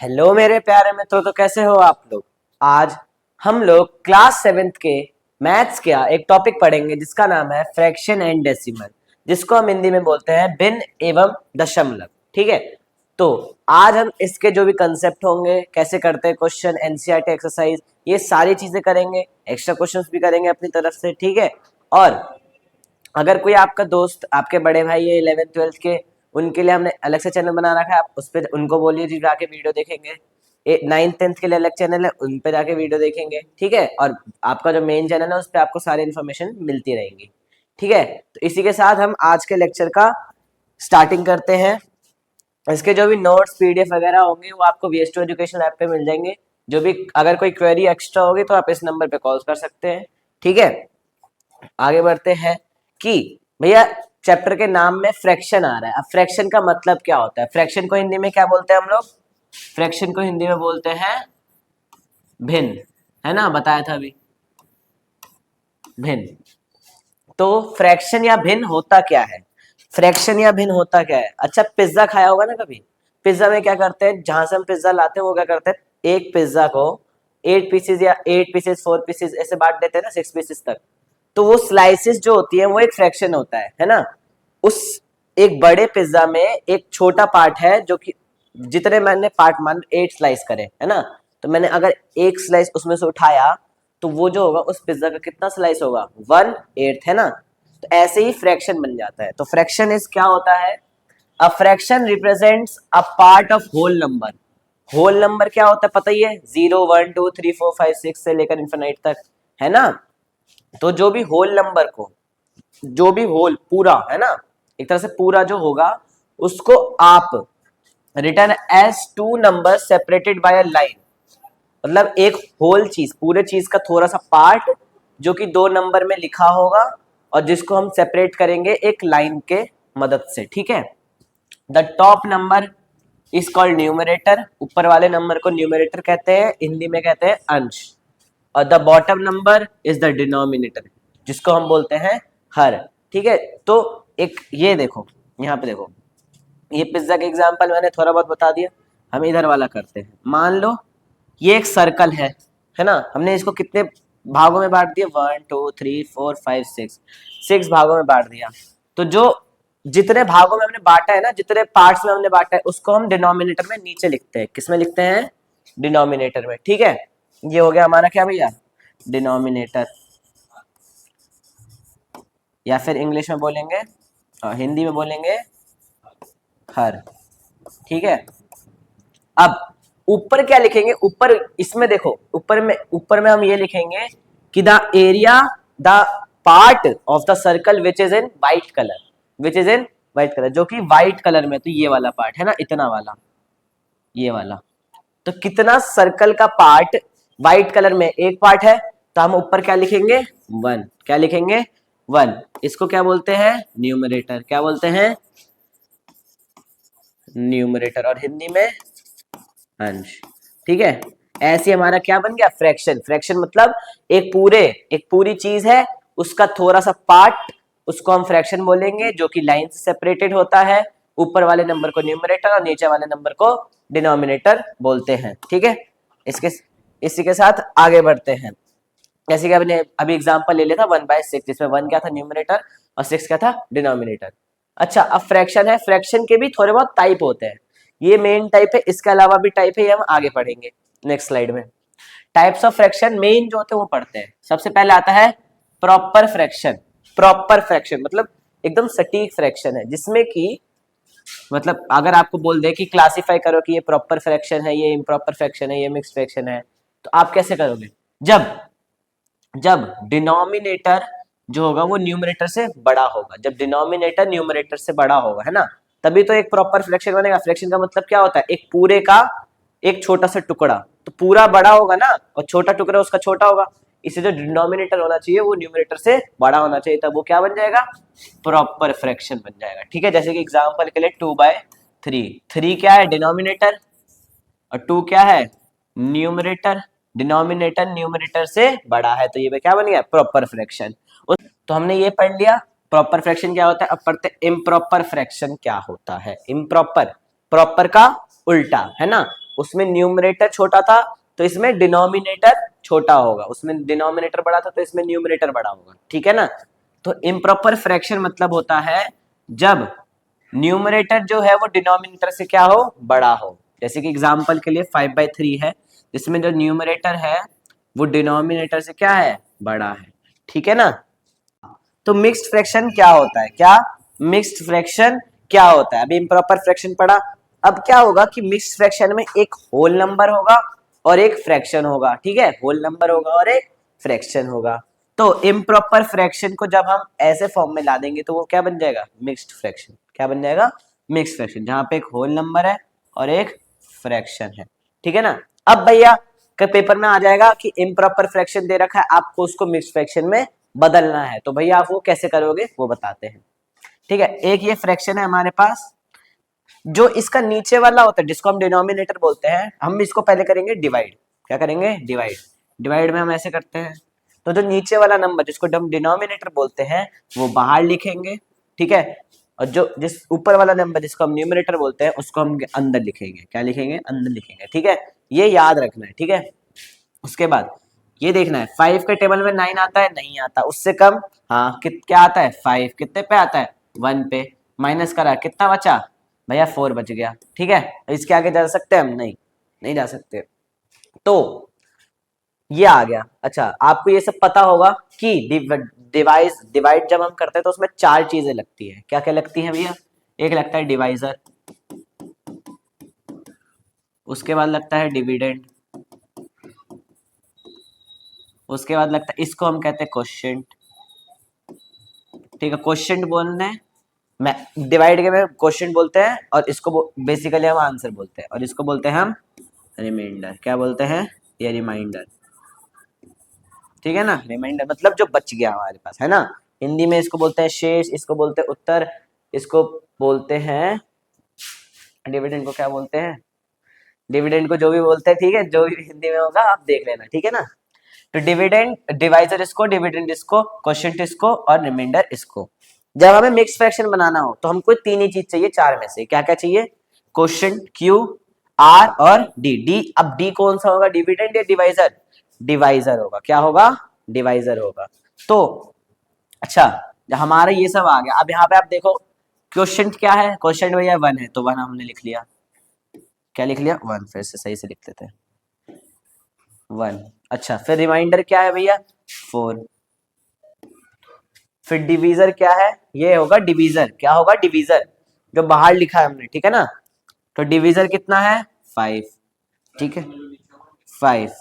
Hello मेरे प्यारे मित्रों, तो कैसे हो आप लोग। आज हम लोग क्लास 7th के मैथ्स का एक टॉपिक पढ़ेंगे जिसका नाम है फ्रैक्शन एंड डेसिमल, जिसको हम हिंदी में बोलते हैं भिन्न एवं दशमलव। ठीक है, तो आज हम इसके जो भी कंसेप्ट होंगे, कैसे करते हैं क्वेश्चन, एनसीईआरटी एक्सरसाइज, ये सारी चीजें करेंगे। एक्स्ट्रा क्वेश्चंस भी करेंगे अपनी तरफ से। ठीक है, और अगर कोई आपका दोस्त, आपके बड़े भाई है 11th 12th के, उनके लिए हमने अलग से चैनल बना रखा है। आप उस पर उनको बोलिए जी जाके वीडियो देखेंगे। 9th 10th के लिए अलग चैनल है, उन पे जाके वीडियो देखेंगे। ठीक है, और आपका जो मेन चैनल है उस पर आपको सारी इन्फॉर्मेशन मिलती रहेंगी। ठीक है, तो इसी के साथ हम आज के लेक्चर का स्टार्टिंग करते हैं। इसके जो भी नोट्स पीडीएफ वगैरह होंगे वो आपको VS2 एजुकेशन ऐप पे मिल जाएंगे। जो भी अगर कोई क्वेरी एक्स्ट्रा होगी तो आप इस नंबर पे कॉल कर सकते हैं। ठीक है, आगे बढ़ते हैं कि भैया चैप्टर के नाम में फ्रैक्शन आ रहा है। अब फ्रैक्शन का मतलब क्या होता है? फ्रैक्शन को हिंदी में क्या बोलते हैं हम लोग? फ्रैक्शन को हिंदी में बोलते हैं भिन्न, है ना, बताया था अभी, भिन्न। तो फ्रैक्शन या भिन्न होता क्या है? फ्रैक्शन या भिन्न होता क्या है? अच्छा, पिज्जा खाया होगा ना कभी। पिज्जा में क्या करते हैं, जहां से हम पिज्जा लाते हैं वो क्या करते हैं, एक पिज्जा को 8 पीसेज या 8 पीसेज 4 पीसेज ऐसे बांट देते हैं ना, 6 पीसेज तक। तो वो स्लाइसेस जो होती है वो एक फ्रैक्शन होता है ना। उस एक बड़े पिज्जा में एक छोटा पार्ट है जो कि जितने मैंने पार्ट मान 8 स्लाइस करे, है ना, तो मैंने अगर एक स्लाइस उसमें से उठाया तो वो जो होगा उस पिज्जा का कितना स्लाइस होगा, 1/8, है ना। तो ऐसे ही फ्रैक्शन बन जाता है। तो फ्रैक्शन इज क्या होता है? A fraction represents a part of whole number. Whole number क्या होता है पता ही है, 0 1 2 3 4 5 6 से लेकर इन्फिनाइट तक, है ना। तो जो भी होल नंबर को, जो भी होल पूरा, है ना, एक तरह से पूरा जो होगा उसको आप return as two number separated by a line. मतलब एक होल चीज, पूरे चीज का थोड़ा सा पार्ट जो कि 2 नंबर में लिखा होगा और जिसको हम सेपरेट करेंगे एक लाइन के मदद से। ठीक है, the top number is called numerator. ऊपर वाले नंबर को न्यूमरेटर कहते हैं, हिंदी में कहते हैं अंश। और the bottom number is the denominator, जिसको हम बोलते हैं हर। ठीक है, तो एक ये देखो, यहाँ पे देखो, ये पिज्जा का एग्जांपल मैंने थोड़ा बहुत बता दिया। हम इधर वाला करते हैं। मान लो ये एक सर्कल है ना, हमने इसको कितने भागों में बांट दिया, 1 2 3 4 5 6, 6 भागों में बांट दिया। तो जो जितने भागों में हमने बांटा है ना, जितने पार्ट्स में हमने बांटा है, उसको हम डिनोमिनेटर में नीचे लिखते हैं। किसमें लिखते हैं? डिनोमिनेटर में। ठीक है, ये हो गया हमारा क्या भैया, डिनोमिनेटर, या फिर इंग्लिश में बोलेंगे और हिंदी में बोलेंगे हर। ठीक है, अब ऊपर क्या लिखेंगे? ऊपर इसमें देखो, ऊपर में हम ये लिखेंगे कि the area, the part of the circle which is in white colour, which is in white colour, जो कि व्हाइट कलर में, तो ये वाला पार्ट है ना, इतना वाला, ये वाला। तो कितना सर्कल का पार्ट व्हाइट कलर में एक पार्ट है, तो हम ऊपर क्या लिखेंगे, 1। क्या लिखेंगे? 1। इसको क्या बोलते हैं? न्यूमरेटर। क्या बोलते हैं? न्यूमरेटर, और हिंदी में अंश। ठीक है, ऐसे हमारा क्या बन गया, फ्रैक्शन। फ्रैक्शन मतलब एक पूरी चीज है, उसका थोड़ा सा पार्ट, उसको हम फ्रैक्शन बोलेंगे, जो कि लाइन से सेपरेटेड होता है। ऊपर वाले नंबर को न्यूमरेटर और नीचे वाले नंबर को डिनोमिनेटर बोलते हैं। ठीक है, इसके इसी के साथ आगे बढ़ते हैं। जैसे कि आपने अभी एग्जांपल ले लिया था 1/6, जिसमें 1 क्या था, न्यूमरेटर, और 6 क्या था, डिनोमिनेटर। अच्छा, अब फ्रैक्शन है। फ्रैक्शन के भी थोड़े बहुत टाइप होते हैं। ये मेन टाइप है, इसके अलावा भी टाइप है, ये हम आगे पढ़ेंगे नेक्स्ट स्लाइड में। टाइप्स ऑफ फ्रैक्शन मेन जो होते हैं वो पढ़ते हैं। सबसे पहले आता है प्रॉपर फ्रैक्शन। प्रॉपर फ्रैक्शन मतलब एकदम सटीक फ्रैक्शन है, जिसमें कि मतलब अगर आपको बोल दे कि क्लासिफाई करो कि ये प्रॉपर फ्रैक्शन है, ये इम्प्रॉपर फ्रैक्शन है, ये मिक्स फ्रैक्शन है, तो आप कैसे करोगे? जब जब डिनोमिनेटर जो होगा वो न्यूमरेटर से बड़ा होगा, जब डिनोमिनेटर न्यूमरेटर से बड़ा होगा, है ना, तभी तो एक प्रॉपर फ्रैक्शन बनेगा। फ्रैक्शन का मतलब क्या होता है? एक पूरे का एक छोटा सा टुकड़ा, तो पूरा बड़ा होगा ना और छोटा टुकड़ा उसका छोटा होगा। इसे जो डिनोमिनेटर होना चाहिए वो न्यूमरेटर से बड़ा होना चाहिए, तब वो क्या बन जाएगा, प्रॉपर फ्रैक्शन बन जाएगा। ठीक है, जैसे कि एग्जांपल के लिए 2/3, 3 क्या है, डिनोमिनेटर, और 2 क्या है, न्यूमरेटर। डिनोमिनेटर न्यूमरेटर से बड़ा है, तो ये क्या बन गया, प्रॉपर फ्रैक्शन। तो हमने ये पढ़ लिया प्रॉपर फ्रैक्शन क्या होता है। अब पढ़ते हैं इम्प्रॉपर फ्रैक्शन क्या होता है। इम्प्रॉपर, प्रॉपर का उल्टा, है ना। उसमें न्यूमरेटर छोटा था तो इसमें डिनोमिनेटर छोटा होगा, उसमें डिनोमिनेटर बड़ा था तो इसमें न्यूमरेटर बड़ा होगा, ठीक है ना। तो इम्प्रॉपर फ्रैक्शन मतलब होता है जब न्यूमरेटर जो है वो डिनोमिनेटर से क्या हो, बड़ा हो। जैसे कि एग्जांपल के लिए 5/3 है, जिसमें जो न्यूमरेटर है वो डिनोमिनेटर से क्या है, बड़ा है, ठीक है ना। तो मिक्स्ड फ्रैक्शन क्या होता है, क्या मिक्स्ड फ्रैक्शन क्या होता है, अभी इम्प्रॉपर फ्रैक्शन पढ़ा। अब क्या होगा कि मिक्स्ड फ्रैक्शन में एक होल नंबर होगा और एक फ्रैक्शन होगा, ठीक है, होल नंबर होगा और एक फ्रैक्शन होगा। तो इम्प्रॉपर फ्रैक्शन को जब हम ऐसे फॉर्म में ला देंगे तो वो क्या बन जाएगा, मिक्स्ड फ्रैक्शन। क्या बन जाएगा, मिक्स्ड फ्रैक्शन, जहां पे एक होल नंबर है और एक फ्रैक्शन है, ठीक है ना। अब भैया के पेपर में आ जाएगा कि इम्प्रॉपर फ्रैक्शन दे रखा है, आपको उसको मिक्स्ड फ्रैक्शन में बदलना है, तो भैया आप वो कैसे करोगे वो बताते हैं, ठीक है। एक ये फ्रैक्शन है हमारे पास, जो इसका नीचे वाला होता है जिसको हम डिनोमिनेटर बोलते हैं, हम इसको पहले करेंगे डिवाइड। क्या करेंगे, डिवाइड। डिवाइड में हम ऐसे करते हैं, तो जो नीचे वाला नंबर जिसको हम डिनोमिनेटर बोलते हैं वो बाहर लिखेंगे, ठीक है, और जो जिस ऊपर वाला नंबर जिसको हम न्यूमरेटर बोलते हैं उसको हम अंदर लिखेंगे। क्या लिखेंगे, अंदर लिखेंगे, ठीक है। ये याद रखना है, ठीक है। उसके बाद ये देखना है 5 के टेबल में 9 आता है, नहीं आता, उससे कम, हाँ क्या आता है, 5 कितने पे आता है, 1 पे। माइनस करा, कितना बचा भैया, 4 बच गया, ठीक है। इसके आगे जा सकते हैं हम, नहीं, नहीं जा सकते। तो ये आ गया। अच्छा, आपको ये सब पता होगा कि डिवाइड जब हम करते हैं तो उसमें 4 चीजें लगती है। क्या क्या लगती है भैया, एक लगता है डिवाइजर, उसके बाद लगता है डिविडेंड, उसके बाद लगता है, इसको हम कहते हैं क्वोशिएंट, ठीक है। क्वोशिएंट बोलने मैं डिवाइड के में क्वोशिएंट बोलते हैं, और इसको बेसिकली हम आंसर बोलते हैं, और इसको बोलते हैं हम रिमाइंडर। क्या बोलते हैं, ये रिमाइंडर, ठीक है ना। रिमाइंडर मतलब जो बच गया हमारे पास, है ना। हिंदी में इसको बोलते हैं शेष, इसको बोलते हैं उत्तर, इसको बोलते हैं डिविडेंड को क्या बोलते हैं, डिविडेंड को जो भी बोलते हैं, ठीक है, जो भी हिंदी में होगा आप देख लेना, ठीक है ना। तो डिविडेंड, डिवाइजर इसको, डिविडेंड इसको, क्वोशिएंट इसको और रिमाइंडर इसको। जब हमें मिक्स फ्रैक्शन बनाना हो तो हमको 3 ही चीज चाहिए 4 में से। क्या क्या चाहिए, क्वोशिएंट क्यू, आर और डी। डी, अब डी कौन सा होगा, डिविडेंड या डिवाइजर, डिवाइजर होगा। क्या होगा, डिवाइजर होगा। तो अच्छा, हमारा ये सब आ गया। अब यहाँ पे आप देखो क्वोशिएंट क्या है, क्वोशिएंट भैया 1 है, तो 1 हमने लिख लिया। क्या लिख लिया, 1, फिर से सही से लिख लेते हैं, 1। अच्छा, फिर रिमाइंडर क्या है भैया, 4। फिर डिवीजर क्या है, ये होगा डिवीजर। क्या होगा, डिवीजर, जो बाहर लिखा है हमने, ठीक है ना। तो डिवीजर कितना है, 5, ठीक है, 5।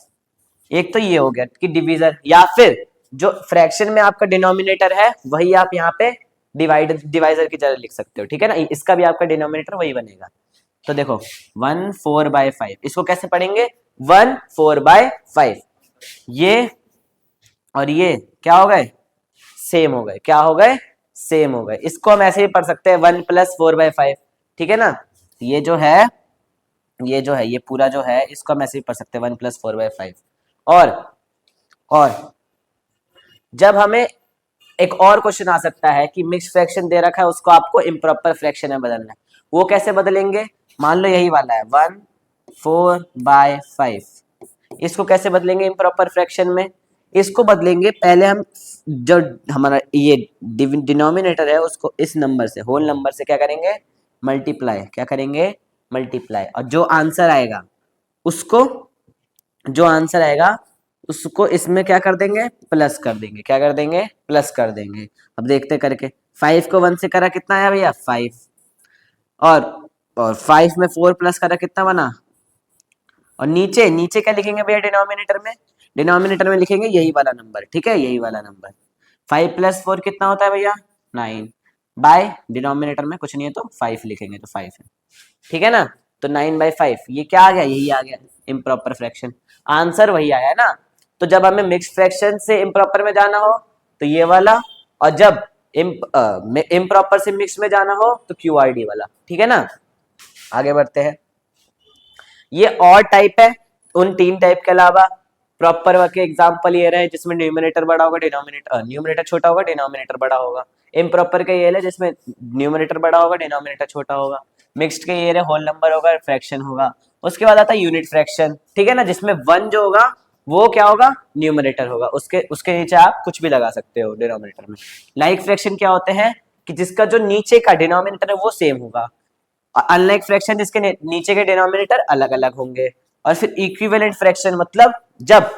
एक तो ये हो गया कि डिवीजर, या फिर जो फ्रैक्शन में आपका डिनोमिनेटर है वही आप यहाँ पे डिवाइजर की तरह लिख सकते हो, ठीक है ना। इसका भी आपका डिनोमिनेटर वही बनेगा। तो देखो 1 4/5, इसको कैसे पढ़ेंगे, 1 4/5। ये और ये क्या हो गए, सेम हो गए। क्या हो गए, सेम हो गए। इसको हम ऐसे ही पढ़ सकते हैं 1 + 4/5, ठीक है ना। ये जो है, ये जो है, ये पूरा जो है, इसको हम ऐसे ही पढ़ सकते हैं 1 + 4/5। और जब हमें एक और क्वेश्चन आ सकता है कि मिक्स फ्रैक्शन दे रखा है, उसको आपको इम्प्रॉपर फ्रैक्शन में बदलना है, वो कैसे बदलेंगे। मान लो यही वाला है 1 4/5, इसको कैसे बदलेंगे इम्प्रॉपर फ्रैक्शन में, इसको बदलेंगे पहले हम, जो हमारा ये डिनोमिनेटर है उसको इस नंबर से, होल नंबर से क्या करेंगे, मल्टीप्लाई। क्या करेंगे, मल्टीप्लाई। और जो आंसर आएगा उसको, जो आंसर आएगा उसको इसमें क्या कर देंगे, प्लस कर देंगे। क्या कर देंगे, प्लस कर देंगे। अब देखते करके, 5 को 1 से करा कितना आया भैया, 5। और 5 में 4 प्लस करा कितना बना, और नीचे नीचे क्या लिखेंगे भैया, डिनोमिनेटर में, डिनोमिनेटर में लिखेंगे यही वाला नंबर, ठीक है, यही वाला नंबर। 5 + 4 कितना होता है भैया, 9। बाय डिनोमिनेटर में कुछ नहीं है तो 5 लिखेंगे, तो 5 है, ठीक है ना। तो 9/5 ये क्या आ गया, यही आ गया इम्प्रॉपर फ्रैक्शन। आंसर वही आया है ना। तो जब हमें मिक्स फ्रैक्शन से इम्प्रॉपर में जाना हो तो ये वाला, और जब इम्प्रॉपर से मिक्स में जाना हो तो QRD वाला, ठीक है ना। आगे बढ़ते हैं। ये और टाइप है उन 3 टाइप के अलावा। प्रॉपर वर्क के एग्जांपल ये रहे जिसमें न्यूमरेटर बड़ा होगा न्यूमरेटर छोटा होगा, डिनोमिनेटर बड़ा होगा। इम्प्रॉपर के ये रहे जिसमें न्यूमरेटर बड़ा होगा, डिनोमिनेटर छोटा होगा। मिक्स्ड के ये रहे होल नंबर होगा, फ्रैक्शन होगा। उसके बाद आता है यूनिट फ्रैक्शन, ठीक है ना, जिसमें 1 जो होगा वो क्या होगा, न्यूमरेटर होगा, उसके उसके नीचे आप कुछ भी लगा सकते हो डिनोमिनेटर में। लाइक फ्रैक्शन क्या होते हैं कि जिसका जो नीचे का डिनोमिनेटर है वो सेम होगा, अनलाइक फ्रैक्शन जिसके नीचे के डिनोमिनेटर अलग अलग होंगे। और फिर इक्विवेलेंट फ्रैक्शन मतलब जब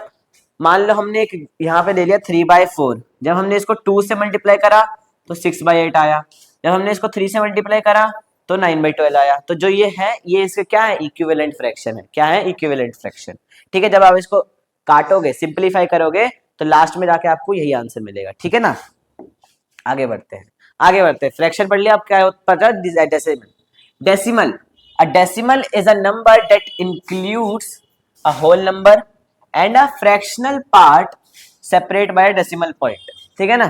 मान लो हमने एक यहाँ पे ले लिया 3/4, जब हमने इसको 2 से मल्टीप्लाई करा तो 6/8 आया, जब हमने इसको 3 से मल्टीप्लाई करा तो 9/12 आया। तो जो ये है ये इसके क्या है, इक्विवेलेंट फ्रैक्शन है। क्या है, इक्विवेलेंट फ्रैक्शन। ठीक है, जब आप इसको काटोगे, सिंप्लीफाई करोगे तो लास्ट में जाके आपको यही आंसर मिलेगा। ठीक है ना, आगे बढ़ते हैं, आगे बढ़ते हैं। फ्रैक्शन पढ़ लिया, अब क्या पता है, decimal. Decimal, a decimal is a number that includes a whole number and a fractional part separate by a decimal point। ठीक है ना,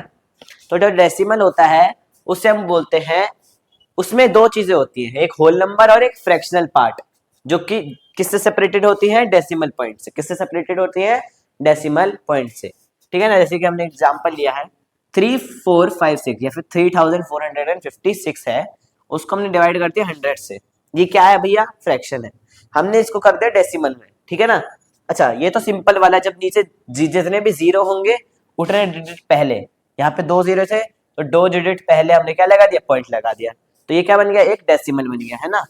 तो जो डेसिमल होता है उसे हम बोलते हैं, उसमें दो चीजें होती हैं, एक होल नंबर और एक फ्रैक्शनल पार्ट, जो कि किससे सेपरेटेड होती है, डेसिमल पॉइंट से। किससे सेपरेटेड होती है, डेसिमल पॉइंट से। ठीक है ना, जैसे कि हमने एग्जांपल लिया है 3456 या फिर 3456 है, उसको हमने डिवाइड कर दिया 100 से। ये क्या है भैया, फ्रैक्शन है। हमने इसको कर दिया डेसिमल में। ठीक है ना, अच्छा ये तो सिंपल वाला, जब नीचे जितने भी जीरो होंगे उतने डिजिट पहले, यहाँ पे 2 जीरो थे तो 2 डिजिट पहले हमने क्या लगा दिया, पॉइंट लगा दिया, तो ये क्या बन गया, एक डेसिमल बन गया, है ना।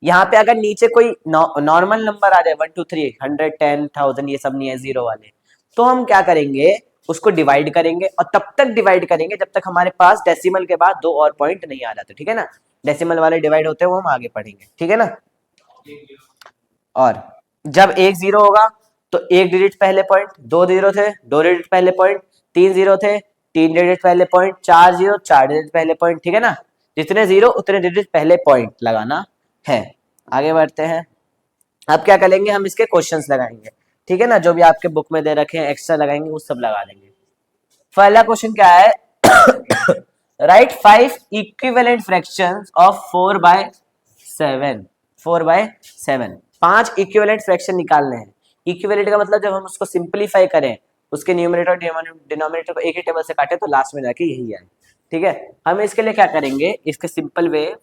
यहाँ पे अगर नीचे कोई नॉर्मल नंबर आ जाए 1 2 3 100 10 1000, ये सब नहीं है जीरो वाले, तो हम क्या करेंगे, उसको डिवाइड करेंगे और तब तक डिवाइड करेंगे जब तक हमारे पास डेसिमल के बाद 2 और पॉइंट नहीं आ जाते। ठीक है ना, डेसिमल वाले डिवाइड होते हैं वो हम आगे पढ़ेंगे। ठीक है ना, और जब एक जीरो होगा तो एक डिजिट पहले पॉइंट, 2 जीरो थे 2 डिजिट पहले पॉइंट, 3 जीरो थे 3 डिजिट पहले पॉइंट, 4 जीरो 4 डिजिट पहले पॉइंट। ठीक है ना, जितने जीरो उतने डिजिट पहले पॉइंट लगाना है। आगे बढ़ते हैं, अब क्या करेंगे, हम इसके क्वेश्चंस लगाएंगे। ठीक है ना, जो भी आपके बुक में दे रखे हैं एक्स्ट्रा लगाएंगे वो सब लगा लेंगे। पहला क्वेश्चन क्या है, right 5 equivalent fractions of 4/7। 4/7 5 equivalent fraction निकालने हैं। इक्विवेलेंट का मतलब जब हम उसको सिंप्लीफाई करें, उसके न्यूमरेटर और डिनोमिनेटर को एक ही टेबल से काटे तो लास्ट में जाके यही आए। ठीक है, हम इसके लिए क्या करेंगे, इसके सिंपल वे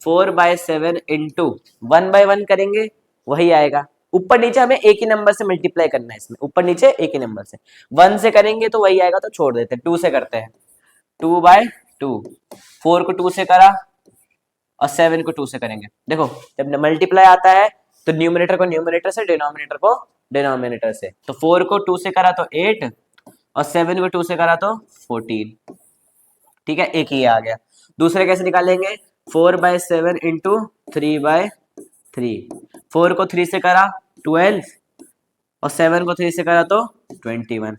4/7 इंटू 1/1 करेंगे, वही आएगा। ऊपर नीचे हमें एक ही नंबर से मल्टीप्लाई करना है, इसमें ऊपर नीचे एक ही नंबर से। 1 से करेंगे तो वही आएगा, तो छोड़ देते हैं। 2 से करते हैं, 2/2। 4 को 2 से करा और 7 को 2 से करेंगे। देखो जब मल्टीप्लाई आता है तो न्यूमरेटर को न्यूमरेटर से, डिनोमिनेटर को डिनोमिनेटर से। तो 4 को 2 से करा तो 8 और 7 को 2 से करा तो 14। ठीक है, एक ही आ गया। दूसरे कैसे निकालेंगे, 4/7 इंटू 3/3। 4 को 3 से करा 12 और 7 को 3 से करा तो 21।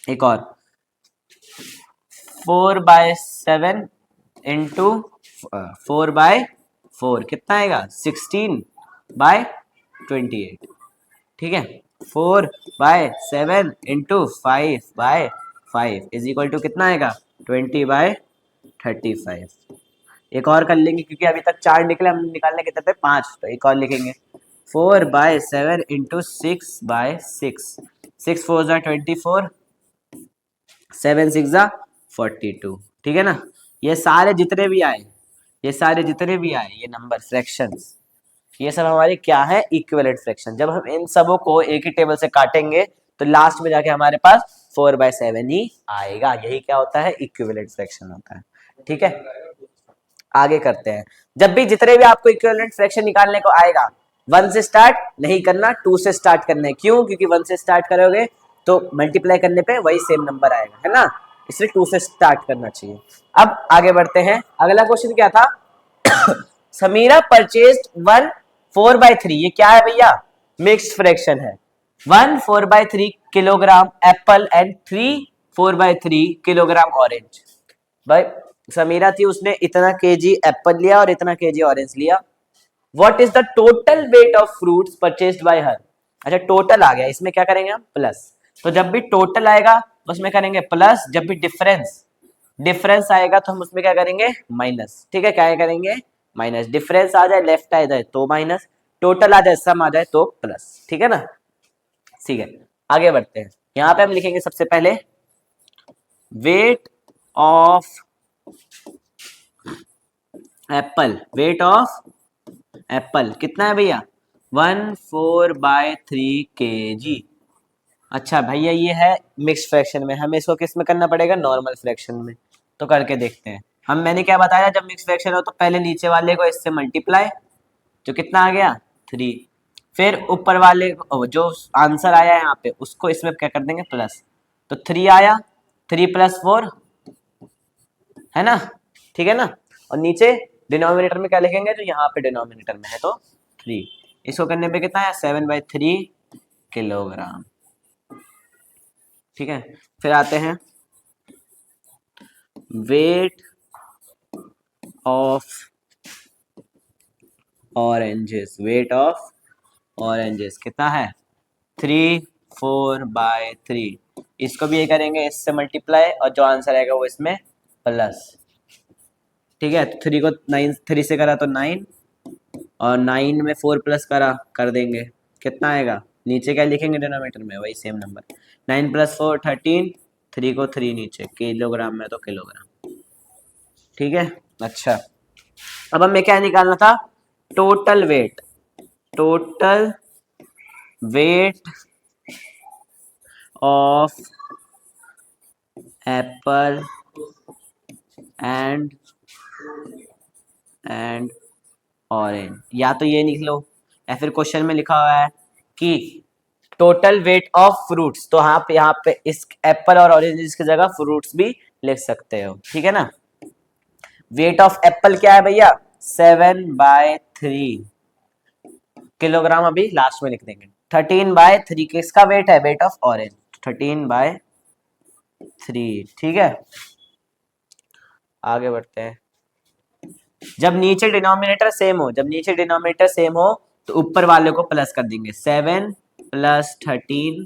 एक और 4/7 इंटू 4/4 कितना आएगा, 16/28। ठीक है, 4/7 इंटू 5/5 इज इक्वल टू कितना आएगा, 20/35। एक और कर लेंगे क्योंकि अभी तक 4 निकले, हम निकालने के थे 5, तो एक और लिखेंगे 4/7 इंटू 6/6। 6 4 24, 7 6 42। ठीक है ना, ये सारे जितने भी आए, ये सारे जितने भी आए ये नंबर फ्रैक्शंस, ये सब हमारे क्या है, इक्विवेलेंट फ्रैक्शन। जब हम इन सबों को एक ही टेबल से काटेंगे तो लास्ट में जाके हमारे पास 4/7 ही आएगा। यही क्या होता है, इक्विवेलेंट फ्रैक्शन होता है। ठीक है, आगे करते हैं। जब भी जितने भी आपको इक्विवेलेंट फ्रैक्शन निकालने को आएगा, 1 से स्टार्ट नहीं करना, 2 से स्टार्ट करना है। क्यों, क्योंकि 1 से स्टार्ट करोगे तो मल्टीप्लाई करने पे वही सेम नंबर आएगा, है ना, इसलिए 2 से स्टार्ट करना चाहिए। अब आगे बढ़ते हैं, अगला क्वेश्चन क्या था, समीरा परचेज्ड 1 4/3। ये क्या है भैया, मिक्स्ड फ्रैक्शन है। 1 4/3 kilogram Apple and 3 4/3 kilogram orange. भाई समीरा थी, उसने इतना केजी एप्पल लिया और इतना केजी ऑरेंज लिया। What is the total weight of fruits purchased bye हर। अच्छा टोटल आ गया, इसमें क्या करेंगे हम, प्लस। तो जब भी टोटल आएगा उसमें करेंगे प्लस, जब भी डिफरेंस आएगा तो हम उसमें क्या करेंगे, माइनस। ठीक है, क्या करेंगे, माइनस। डिफरेंस आ जाए लेफ्ट आ जाए तो माइनस, टोटल आ जाए, सम आ जाए तो प्लस, ठीक है ना। ठीक है, आगे बढ़ते हैं। यहां पे हम लिखेंगे सबसे पहले weight of Apple, weight of Apple कितना है भैया, 1/4/3 kg। अच्छा भैया ये है मिक्स फ्रैक्शन में, हमें इसको किस में करना पड़ेगा, नॉर्मल फ्रैक्शन में। तो करके देखते हैं हम। मैंने क्या बताया, जब मिक्स फ्रैक्शन हो तो पहले नीचे वाले को इससे मल्टीप्लाई, जो कितना आ गया 3, फिर ऊपर वाले जो आंसर आया है यहाँ पे उसको इसमें क्या कर देंगे प्लस, तो 3 आया, 3 + 4 है ना, ठीक है ना। और नीचे डिनोमिनेटर में क्या लिखेंगे, जो यहाँ पे डिनोमिनेटर में है तो 3, इसको करने पे कितना है 7/3 किलोग्राम, ठीक है। फिर आते हैं weight of oranges, weight of oranges कितना है 3/4/3, इसको भी ये करेंगे इससे मल्टीप्लाई, और जो आंसर आएगा वो इसमें प्लस, ठीक है। तो 3 को 9, 3 से करा तो 9, और 9 में 4 प्लस करा कर देंगे, कितना आएगा, नीचे क्या लिखेंगे डिनोमिनेटर में वही सेम नंबर, 9 + 4 13, 3 को 3 नीचे, किलोग्राम में तो किलोग्राम, ठीक है। अच्छा अब हमें क्या निकालना था, total weight, total weight of Apple and orange, या तो ये लिख लो, या फिर क्वेश्चन में लिखा हुआ है कि टोटल वेट ऑफ फ्रूट्स, तो आप यहाँ पे इस एप्पल और ऑरेंज की जगह फ्रूट्स भी लिख सकते हो, ठीक है ना। वेट ऑफ एप्पल क्या है भैया 7/3 किलोग्राम, अभी लास्ट में लिख देंगे। 13/3 किसका वेट है, वेट ऑफ ऑरेंज 13/3, ठीक है। आगे बढ़ते हैं। जब नीचे डिनोमिनेटर सेम हो, जब नीचे डिनोमिनेटर सेम हो तो ऊपर वाले को प्लस कर देंगे, 7 + 13,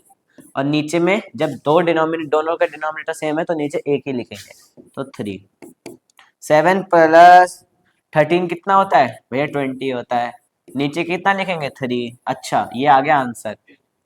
और नीचे में जब दोनों का डिनोमिनेटर सेम है तो नीचे एक ही लिखेंगे, तो 3। 7 + 13 कितना होता है भैया 20 होता है, नीचे कितना लिखेंगे 3। अच्छा ये आ गया आंसर,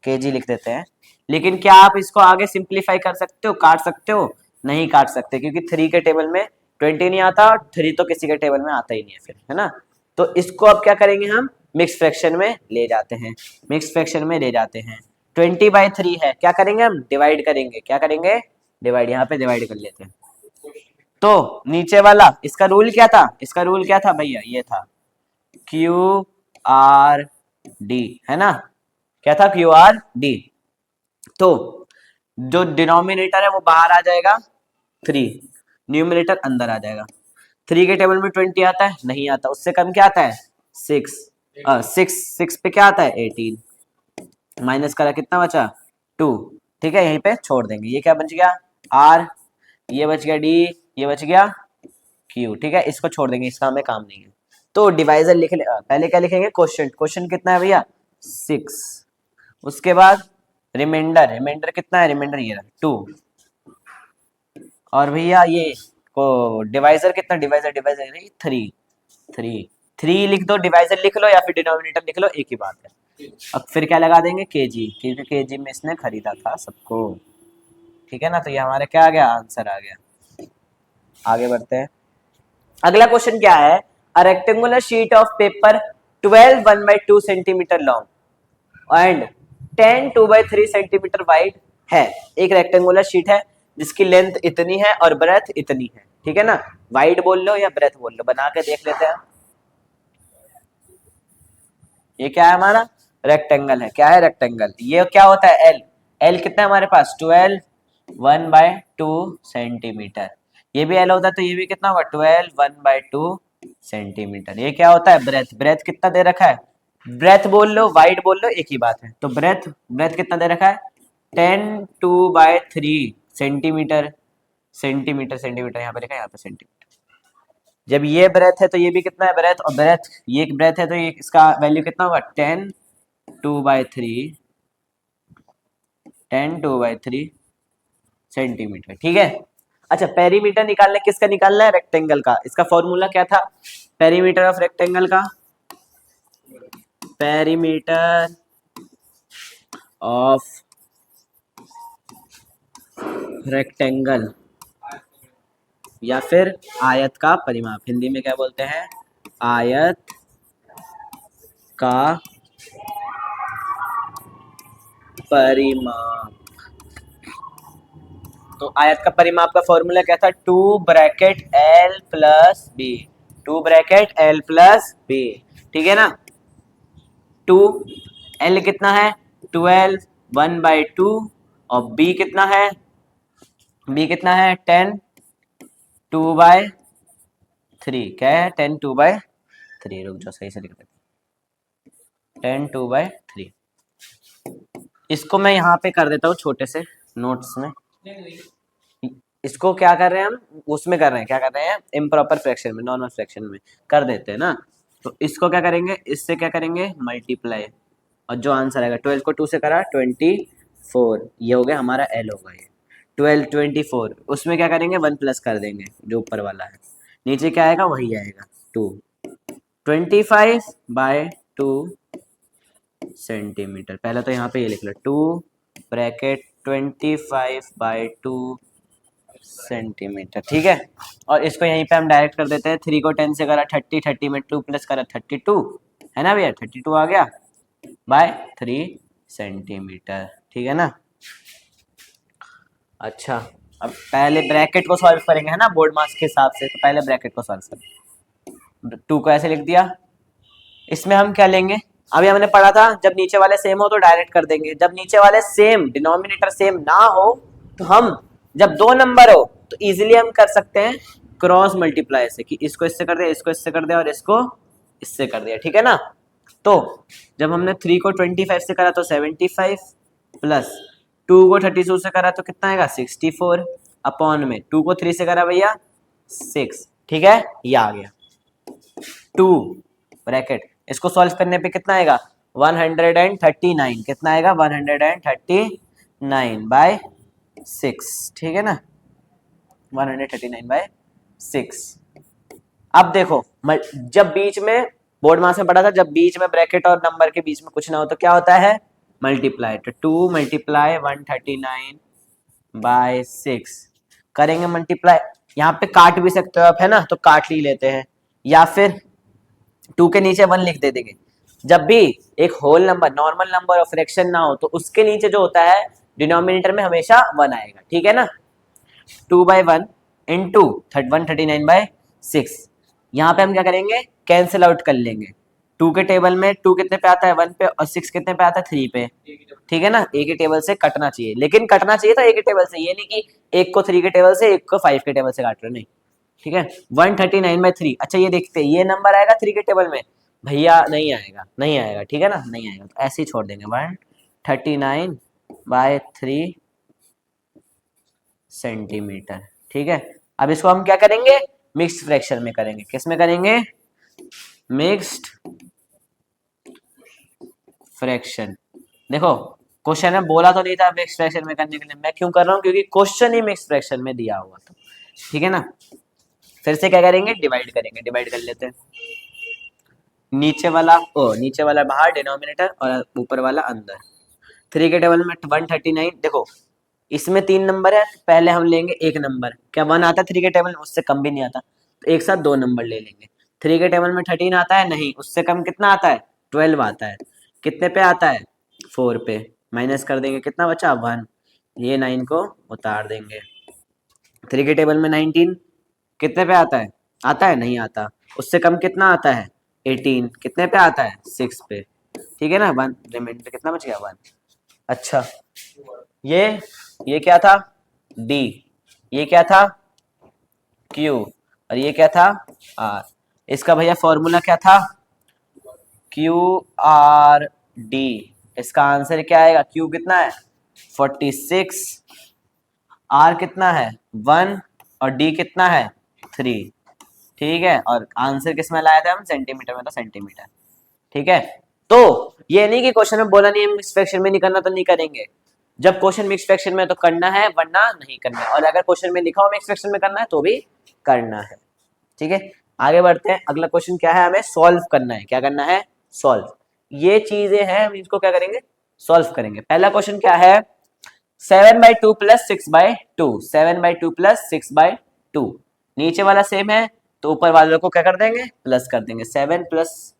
kg लिख देते हैं। लेकिन क्या आप इसको आगे सिंप्लीफाई कर सकते हो, काट सकते हो, नहीं काट सकते, क्योंकि 3 के टेबल में 20 नहीं आता, 3 तो किसी के टेबल में आता ही नहीं है फिर, है ना। तो इसको अब क्या करेंगे हम, मिक्स फ्रैक्शन में ले जाते हैं, मिक्स फ्रैक्शन में ले जाते हैं। 20/3 है, क्या करेंगे हम, डिवाइड करेंगे, क्या करेंगे डिवाइड, यहाँ पे डिवाइड कर लेते हैं। तो नीचे वाला इसका रूल क्या था, इसका रूल क्या था भैया, ये था QRD, है ना, क्या था QRD। तो जो डिनोमिनेटर है वो बाहर आ जाएगा 3, न्यूमिनेटर अंदर आ जाएगा। 3 के टेबल में 20 आता है, नहीं आता, उससे कम क्या आता है 6, 6 पे क्या आता है 18, माइनस करा कितना बचा 2, ठीक है, यहीं पे छोड़ देंगे। ये क्या बच गया R, ये बच गया D, ये बच गया Q, ठीक है, इसको छोड़ देंगे, इसका हमें काम नहीं है। तो डिवाइजर लिख ले, पहले क्या लिखेंगे क्वोशिएंट, क्वोशिएंट कितना है भैया 6, उसके बाद रिमाइंडर, रिमाइंडर कितना है, रिमाइंडर ये 2, और भैया ये को डिवाइजर कितना, डिवाइजर डिवाइजर 3, 3 लिख दो, डिवाइजर लिख लो या फिर डिनोमिनेटर लिख लो, एक ही बात है। अब फिर क्या लगा देंगे kg, क्योंकि kg में इसने खरीदा था सबको, ठीक है ना। तो ये हमारा क्या आ गया, आंसर आ गया। आगे बढ़ते हैं। अगला क्वेश्चन क्या है, a rectangular sheet of paper 12 1/2 centimetre long and 10 2/3 centimetre wide है। एक रेक्टेंगुलर शीट है जिसकी लेंथ इतनी है और ब्रेथ इतनी है, ठीक है ना। वाइड बोल लो या ब्रेथ बोल लो, बना के देख लेते हैं। ये क्या है हमारा रेक्टेंगल है, क्या है रेक्टेंगल, ये क्या होता है एल, एल कितना है हमारे पास 12 1/2 सेंटीमीटर, ये भी एल होता है तो ये भी कितना होगा 12 1/2 सेंटीमीटर। ये क्या होता है ब्रेथ, ब्रेथ कितना दे रखा है, ब्रेथ बोल लो वाइड बोल लो एक ही बात है। तो ब्रेथ, ब्रेथ कितना दे रखा है 10 2/3 सेंटीमीटर, सेंटीमीटर सेंटीमीटर यहाँ पे लिखा है, यहाँ पे सेंटीमीटर। जब ये ब्रेथ है तो ये भी कितना है ब्रेथ, और ब्रेथ ये एक ब्रेथ है तो ये इसका वैल्यू कितना होगा 10 2/3 सेंटीमीटर, ठीक है। अच्छा पेरीमीटर निकालना, किसका निकालना है रेक्टेंगल का, इसका फॉर्मूला क्या था पेरीमीटर ऑफ रेक्टेंगल का, पेरीमीटर ऑफ रेक्टेंगल या फिर आयत का परिमाप, हिंदी में क्या बोलते हैं, आयत का परिमाप। तो आयत का परिमाप का फॉर्मूला क्या था, 2 bracket L plus B, 2 bracket L plus B, ठीक है ना। 2 L कितना है 12, 1/2 और B कितना है, B कितना है 10, 2/3, क्या है 10 2/3, रुक जाओ सही से लिख देते, 10 2/3। इसको मैं यहाँ पे कर देता हूँ छोटे से नोट्स में। इसको क्या कर रहे हैं हम, उसमें कर रहे हैं, क्या कर रहे हैं, इम्प्रॉपर फ्रैक्शन में, नॉर्मल फ्रैक्शन में कर देते हैं ना। तो इसको क्या करेंगे, इससे क्या करेंगे मल्टीप्लाई, और जो आंसर आएगा 12 को 2 से करा 24, ये हो गया हमारा L होगा ये 12 24। उसमें क्या करेंगे 1 प्लस कर देंगे जो ऊपर वाला है, नीचे क्या आएगा वही आएगा 2, 25/2 सेंटीमीटर। पहले तो यहाँ पे ये लिख लो 2 ब्रैकेट 25/2 सेंटीमीटर, ठीक है। और इसको यहीं पे हम डायरेक्ट कर देते हैं, 3 को 10 से करा 30, 30 में 2 प्लस करा 32, है ना भैया, 32 आ गया बाय 3 सेंटीमीटर, ठीक है ना। अच्छा, अब पहले ब्रैकेट को सॉल्व करेंगे, है ना, बोर्ड मास के हिसाब से, तो पहले ब्रैकेट को सॉल्व करेंगे। 2 को ऐसे लिख दिया, इसमें हम क्या लेंगे, अभी हमने पढ़ा था जब नीचे वाले सेम हो तो डायरेक्ट कर देंगे, जब नीचे वाले सेम, डिनोमिनेटर सेम ना हो तो हम, जब 2 नंबर हो तो इजीली हम कर सकते हैं क्रॉस मल्टीप्लाई से, कि इसको इससे कर दिया, इसको इससे कर दिया और इसको इससे कर दिया, ठीक है ना। तो जब हमने 3 को 25 से करा तो 75 प्लस 2 को 32 से करा तो कितना आएगा 64 अपॉन में 2 को 3 से करा भैया 6, ठीक है, ये आ गया 2 ब्रैकेट। इसको सॉल्व करने पे कितना आएगा 139, कितना आएगा 139/6, ठीक है ना, 139/6। अब देखो जब बीच में, बोर्ड मास में पढ़ा था, जब बीच में ब्रैकेट और नंबर के बीच में कुछ ना हो तो क्या होता है मल्टीप्लाई, तो 2 मल्टीप्लाई 139/6 करेंगे मल्टीप्लाई। यहाँ पे काट भी सकते हो आप, है ना, तो काट ही लेते हैं, या फिर 2 के नीचे 1 लिख दे देंगे। जब भी एक होल नंबर, नॉर्मल नंबर और फ्रैक्शन ना हो तो उसके नीचे जो होता है डिनोमिनेटर में हमेशा 1 आएगा, ठीक है ना। 2/1 इंटू 139/6, यहाँ पे हम क्या करेंगे कैंसिल आउट कर लेंगे। 2 के टेबल में 2 कितने पे आता है 1 पे, और 6 कितने पे आता है 3 पे, ठीक है ना। एक ही टेबल से कटना चाहिए, लेकिन कटना चाहिए था एक ही टेबल से, ये नहीं कि एक को 3 के टेबल से एक को 5 के टेबल से काट रहे, नहीं, ठीक है। 139/3, अच्छा ये देखते हैं ये नंबर आएगा 3 के टेबल में, भैया नहीं आएगा, नहीं आएगा, ठीक है ना, नहीं आएगा, तो ऐसे ही छोड़ देंगे 139/3 सेंटीमीटर, ठीक है। अब इसको हम क्या करेंगे मिक्स्ड फ्रैक्शन में करेंगे, किस में करेंगे, मिक्स्ड फ्रैक्शन। देखो क्वेश्चन में बोला तो नहीं था मिक्स्ड फ्रैक्शन में करने के लिए, मैं क्यों कर रहा हूँ, क्योंकि क्वेश्चन ही मिक्स्ड फ्रैक्शन में दिया हुआ था, ठीक है ना। फिर से क्या करेंगे डिवाइड करेंगे, डिवाइड कर लेते हैं, नीचे वाला बाहर डिनोमिनेटर और ऊपर वाला अंदर। 3 के टेबल में 139, देखो इसमें 3 नंबर है, पहले हम लेंगे एक नंबर, क्या 1 आता है 3 के टेबल में, उससे कम भी नहीं आता, तो एक साथ 2 नंबर ले लेंगे। 3 के टेबल में 13 आता है, नहीं, उससे कम कितना आता है 12 आता है, कितने पे आता है 4 पे, माइनस कर देंगे, कितना बचा 1, ये 9 को उतार देंगे। 3 के टेबल में 19 कितने पे आता है, नहीं आता, उससे कम कितना आता है 18, कितने पे आता है 6 पे, ठीक है ना। 1 रिमाइंडर कितना बच गया 1। अच्छा ये क्या था D, ये क्या था Q, और ये क्या था R। इसका भैया फॉर्मूला क्या था QRD, इसका आंसर क्या आएगा, Q कितना है 46, R कितना है 1 और D कितना है 3, ठीक है। और आंसर किस में लाया था हम सेंटीमीटर में, तो सेंटीमीटर, ठीक है। तो ये नहीं कि क्वेश्चन में बोला नहीं है मिक्स फ्रैक्शन में नहीं करना तो नहीं करेंगे, जब क्वेश्चन मिक्स फ्रैक्शन में तो करना है वरना नहीं करना है, और अगर क्वेश्चन में लिखा हो मिक्स फ्रैक्शन में करना है तो भी करना है, ठीक है। आगे बढ़ते हैं, अगला क्वेश्चन क्या है, हमें सॉल्व करना है, क्या करना है सॉल्व। ये चीजें हैं, हम इसको क्या करेंगे, सॉल्व करेंगे। पहला क्वेश्चन क्या है, 7/2 प्लस 6/2, 7/2 प्लस 6/2, नीचे वाला सेम है तो ऊपर वाले को क्या कर देंगे, प्लस कर देंगे। 7 प्लस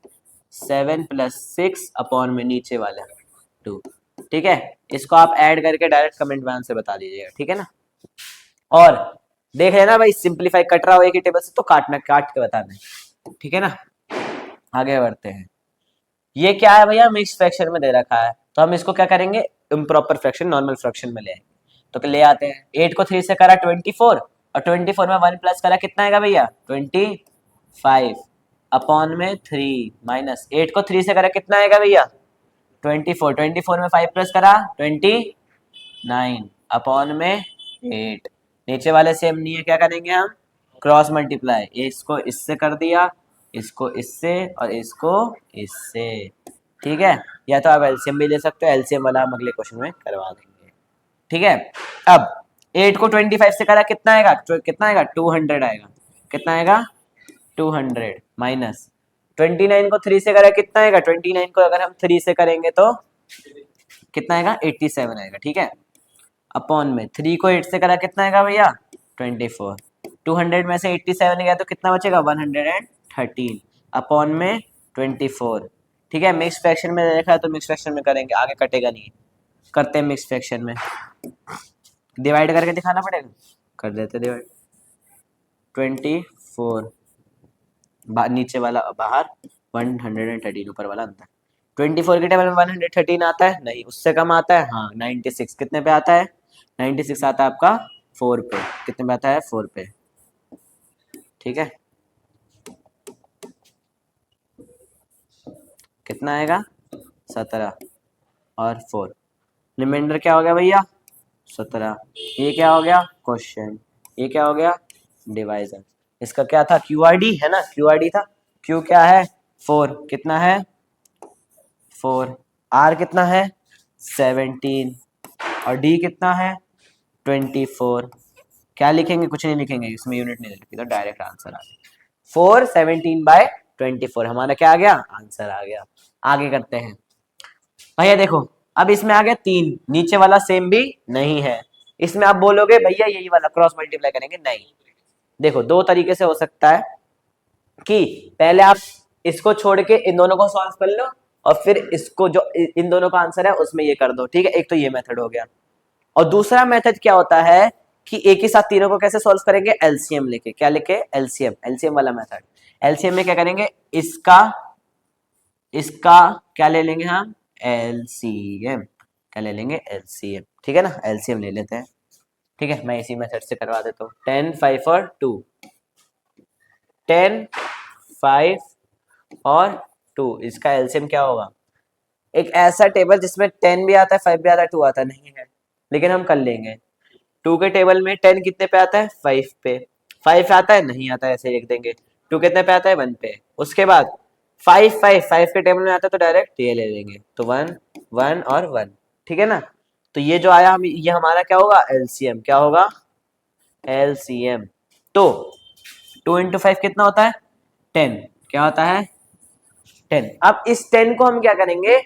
6 अपॉन में नीचे वाला 2, ठीक है। इसको आप ऐड करके डायरेक्ट कमेंट में आंसर बता दीजिएगा, ठीक है ना। और देख लेना भाई, सिंप्लीफाई कट रहा हो एक ही टेबल से तो काटना, काट के बताना है, ठीक है ना। आगे बढ़ते हैं। ये क्या है भैया, मिक्स फ्रैक्शन में दे रखा है, तो हम इसको क्या करेंगे, इम्प्रॉपर फ्रैक्शन नॉर्मल फ्रैक्शन में ले आएंगे। तो ले आते हैं, 8 को 3 से करा 24, और 24 में 1 प्लस करा कितना आएगा भैया 25, अपॉन में 3 माइनस 8 को 3 से करा कितना आएगा भैया 24, 24 में 5 प्लस करा 29, अपॉन में 8। नीचे वाले सेम नहीं है, क्या करेंगे हम, क्रॉस मल्टीप्लाई, इसको इससे कर दिया, इसको इससे और इसको इससे, ठीक है। या तो आप एलसीएम भी ले सकते हो, एलसीएम वाला हम अगले क्वेश्चन में करवा देंगे, ठीक है। अब 8 को 25 से करा कितना आएगा, कितना आएगा 200 आएगा, कितना आएगा 200, माइनस 29 को 3 से करा कितना आएगा, 29 को अगर हम 3 से करेंगे तो कितना आएगा 87 आएगा, ठीक है। अपॉन में 3 को 8 से करा कितना आएगा भैया 24, 200 में से 87 गया तो कितना बचेगा 113, अपॉन में 24, ठीक है। मिक्स फ्रैक्शन में देखा है तो मिक्स फ्रैक्शन में करेंगे, आगे कटेगा नहीं, करते हैं मिक्स फ्रैक्शन में, डिवाइड करके दिखाना पड़ेगा, कर देते डिवाइड। 24 नीचे वाला बाहर, 113 ऊपर वाला अंदर। 24 के टेबल में 113 आता है, नहीं उससे कम आता है, हाँ 96 कितने पे आता है, 96 आता है आपका 4 पे, कितने पे आता है 4 पे, ठीक है। कितना आएगा 17 और 4, रिमाइंडर क्या हो गया भैया 17। ये क्या हो गया क्वेश्चन, ये क्या हो गया डिवाइजर। इसका क्या था क्यूआरडी है ना, क्यूआरडी था, क्यू क्या है 4, कितना है 4, आर कितना है 17 और डी कितना है 24। क्या लिखेंगे, कुछ नहीं लिखेंगे, इसमें यूनिट नहीं लिखी तो डायरेक्ट आंसर आ गया 4 17/24, हमारा क्या आ गया आंसर आ गया। आगे करते हैं भैया, देखो अब इसमें आ गया 3, नीचे वाला सेम भी नहीं है, इसमें आप बोलोगे भैया यही वाला क्रॉस मल्टीप्लाई करेंगे, नहीं। देखो दो तरीके से हो सकता है कि पहले आप इसको छोड़ के इन दोनों को सॉल्व कर लो और फिर इसको जो इन दोनों का आंसर है उसमें ये कर दो, ठीक है। एक तो ये मेथड हो गया, और दूसरा मेथड क्या होता है कि एक ही साथ तीनों को कैसे सॉल्व करेंगे, एलसीएम लेके, क्या लेके एलसीएम, एलसीएम वाला मेथड। एलसीएम में क्या करेंगे, इसका इसका क्या ले लेंगे हम एलसीएम, क्या ले लेंगे एलसीएम, ठीक है ना, एलसीएम ले लेते हैं, ठीक है। मैं इसी मेथड से करवा देता हूँ, 10 5 और 2, 10 5 और 2, इसका एलसीएम क्या होगा, एक ऐसा टेबल जिसमें 10 भी आता है 5 भी आता है 2 आता नहीं है, लेकिन हम कर लेंगे। 2 के टेबल में 10 कितने पे आता है 5 पे, 5 आता है नहीं आता है ऐसे लिख देंगे, 2 कितने पे आता है 1 पे, उसके बाद 5 5 5 के टेबल में आता है तो डायरेक्ट ये ले लेंगे, तो 1 1 और 1, ठीक है ना। तो ये जो आया हम, ये हमारा क्या होगा एलसीएम, क्या होगा एलसीएम। तो 2 × 5 कितना होता है 10, क्या होता है 10। अब इस 10 को हम क्या करेंगे,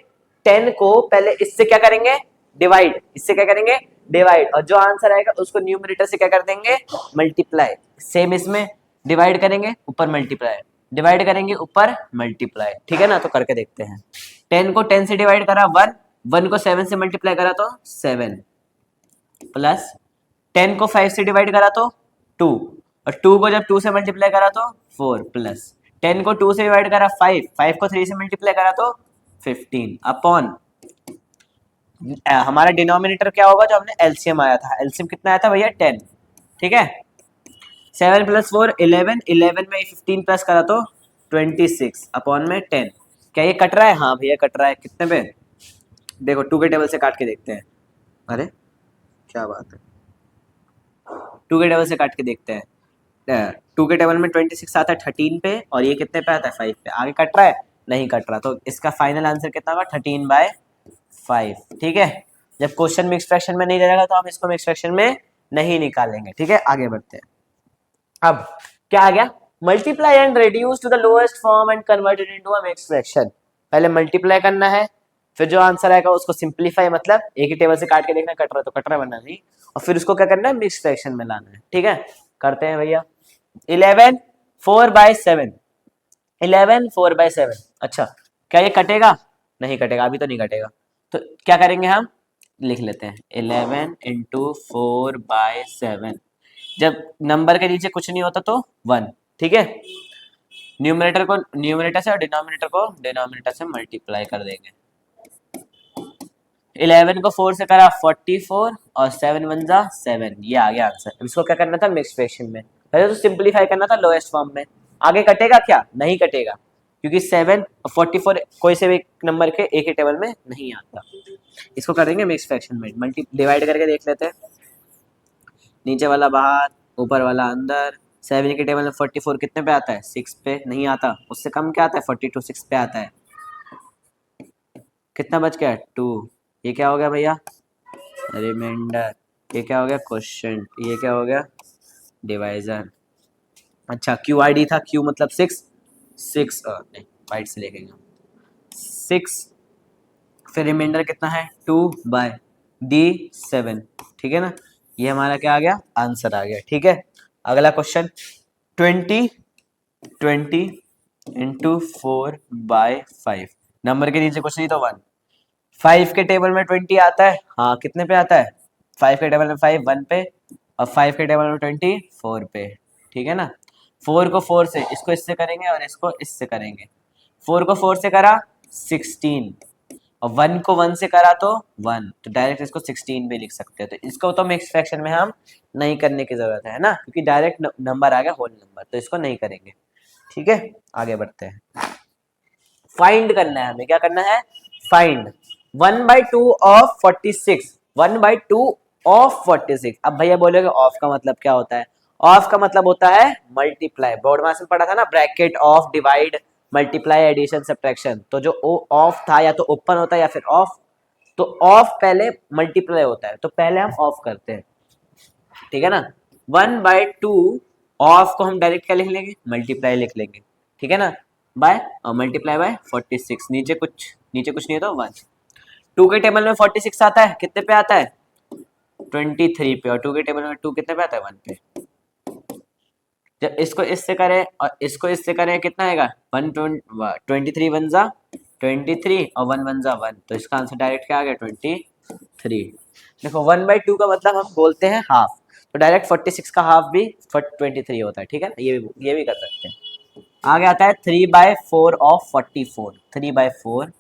10 को पहले इससे क्या करेंगे डिवाइड, इससे क्या करेंगे डिवाइड, और जो आंसर आएगा उसको न्यूमरेटर से क्या कर देंगे मल्टीप्लाई, सेम इसमें डिवाइड करेंगे ऊपर मल्टीप्लाई, डिवाइड करेंगे ऊपर मल्टीप्लाई, ठीक है ना। तो करके देखते हैं, 10 को 10 से डिवाइड करा 1, 1 को 7 से मल्टीप्लाई करा तो 7, प्लस 10 को 5 से डिवाइड करा तो 2, और 2 को जब 2 से मल्टीप्लाई करा तो 4, प्लस 10 को 2 से डिवाइड करा 5, 5 को 3 से मल्टीप्लाई करा तो 15, अपॉन हमारा डिनोमिनेटर क्या होगा जो हमने एलसीएम आया था, एलसीएम कितना आया था भैया 10, ठीक है। 7 + 4 11, 11 में 15 प्लस करा तो 26, अपॉन में 10। क्या ये कट रहा है, हाँ भैया कट रहा है, कितने पे देखो 2 के टेबल से काट के देखते हैं, अरे क्या बात है, 2 के टेबल से काट के देखते हैं, 2 के टेबल में 26 आता है 13 पे, और ये कितने पे आता है 5 पे, आगे कट रहा है नहीं कट रहा, तो इसका फाइनल आंसर कितना होगा 13/5, ठीक है। जब क्वेश्चन मिक्स फ्रैक्शन में नहीं रहेगा तो हम इसको मिक्स फ्रैक्शन में नहीं निकालेंगे, ठीक है। आगे बढ़ते हैं, अब क्या आ गया, multiply and reduce to the lowest form and converted into a mix fraction. पहले मल्टीप्लाई करना है, फिर जो आंसर आएगा उसको सिंप्लीफाई, मतलब एक ही टेबल से काट के देखना कट रहा है तो कट रहा है वरना नहीं, और फिर उसको क्या करना है मिक्स फ्रैक्शन में लाना है। ठीक है, करते हैं भैया। 11 4/7, 11 4/7। अच्छा, क्या ये कटेगा? नहीं कटेगा, अभी तो नहीं कटेगा। तो क्या करेंगे हम, लिख लेते हैं 11 इंटू 4/7। जब नंबर के नीचे कुछ नहीं होता तो 1। ठीक है, न्यूमरेटर को न्यूमरेटर से और डिनोमिनेटर को डिनोमिनेटर से मल्टीप्लाई कर देंगे। 11 को 4 से करा 44 और 7 1 जा 7, ये आ गया आंसर। इसको क्या करना था मिक्स फ्रैक्शन में, पहले तो सिंपलीफाई करना था लोएस्ट फॉर्म में। आगे कटेगा क्या? नहीं कटेगा, क्योंकि 7 और 44 कोई से भी नंबर के एक ही टेबल में नहीं आता। इसको करेंगे मिक्स फ्रैक्शन में, मल्टी डिवाइड करके देख लेते हैं। नीचे वाला बाहर, ऊपर वाला अंदर। 7 के टेबल में 44 कितने पे आता है? 6 पे नहीं आता, उससे कम क्या आता है? 42 6 पे आता है। कितना बच गया? 2। ये क्या हो गया भैया? रिमाइंडर। ये क्या हो गया? क्वेश्चन। ये क्या हो गया? डिवाइजर। अच्छा, क्यू आई डी था, क्यू मतलब 6 6 नहीं वाइट से लिखेंगे 6, फिर रिमाइंडर कितना है? 2/D7। ठीक है ना, ये हमारा क्या आ गया? आंसर आ गया। ठीक है, अगला क्वेश्चन 20 इंटू 4/5। नंबर के नीचे कुछ नहीं तो 1। 5 के टेबल में 20 आता है, हाँ कितने पे आता है? 5 के टेबल में 5 1 पे, और 5 के टेबल में 20 4 पे। ठीक है ना, 4 को 4 से, इसको इससे करेंगे और इसको इससे करेंगे। 4 को 4 से करा 16, और 1 को 1 से करा तो 1, तो डायरेक्ट इसको 16 भी लिख सकते हैं। तो इसको तो मिक्स फ्रैक्शन में हम नहीं करने की जरूरत है ना, क्योंकि डायरेक्ट नंबर आ गया होल नंबर, तो इसको नहीं करेंगे। ठीक है, आगे बढ़ते हैं। फाइंड करना है हमें, क्या करना है? Find 1/2 of 46, 1/2 of 46। अब भैया बोलोगे ऑफ का मतलब क्या होता है? ऑफ का मतलब होता है मल्टीप्लाई। बोर्ड में पढ़ा था ना, bracket of, divide, multiply, addition, subtraction. तो जो ऑफ था या तो ओपन होता है या फिर ऑफ, तो ऑफ पहले मल्टीप्लाई होता है, तो पहले हम ऑफ करते हैं। ठीक है ना, 1/2 ऑफ को हम डायरेक्ट क्या लिख लेंगे? मल्टीप्लाई लिख लेंगे। ठीक है ना, बाय और मल्टीप्लाई बाय 46। नीचे कुछ नहीं है तो 1। 2 के टेबल में 46 आता है, कितने पे आता है? 23 पे, और 2 के टेबल में 2 कितने पे आता है? 1 पे। जब इसको इससे करें और इसको इससे करें कितना आएगा? 23 1 जा 23 और 1 1 जा 1, तो इसका आंसर डायरेक्ट क्या आ गया? 23। देखो 1/2 का मतलब हम बोलते हैं हाफ, तो डायरेक्ट 46 का हाफ भी 23 होता है। ठीक है ना, ये भी कर सकते हैं। आगे आता है 3/4 ऑफ 44। 3/4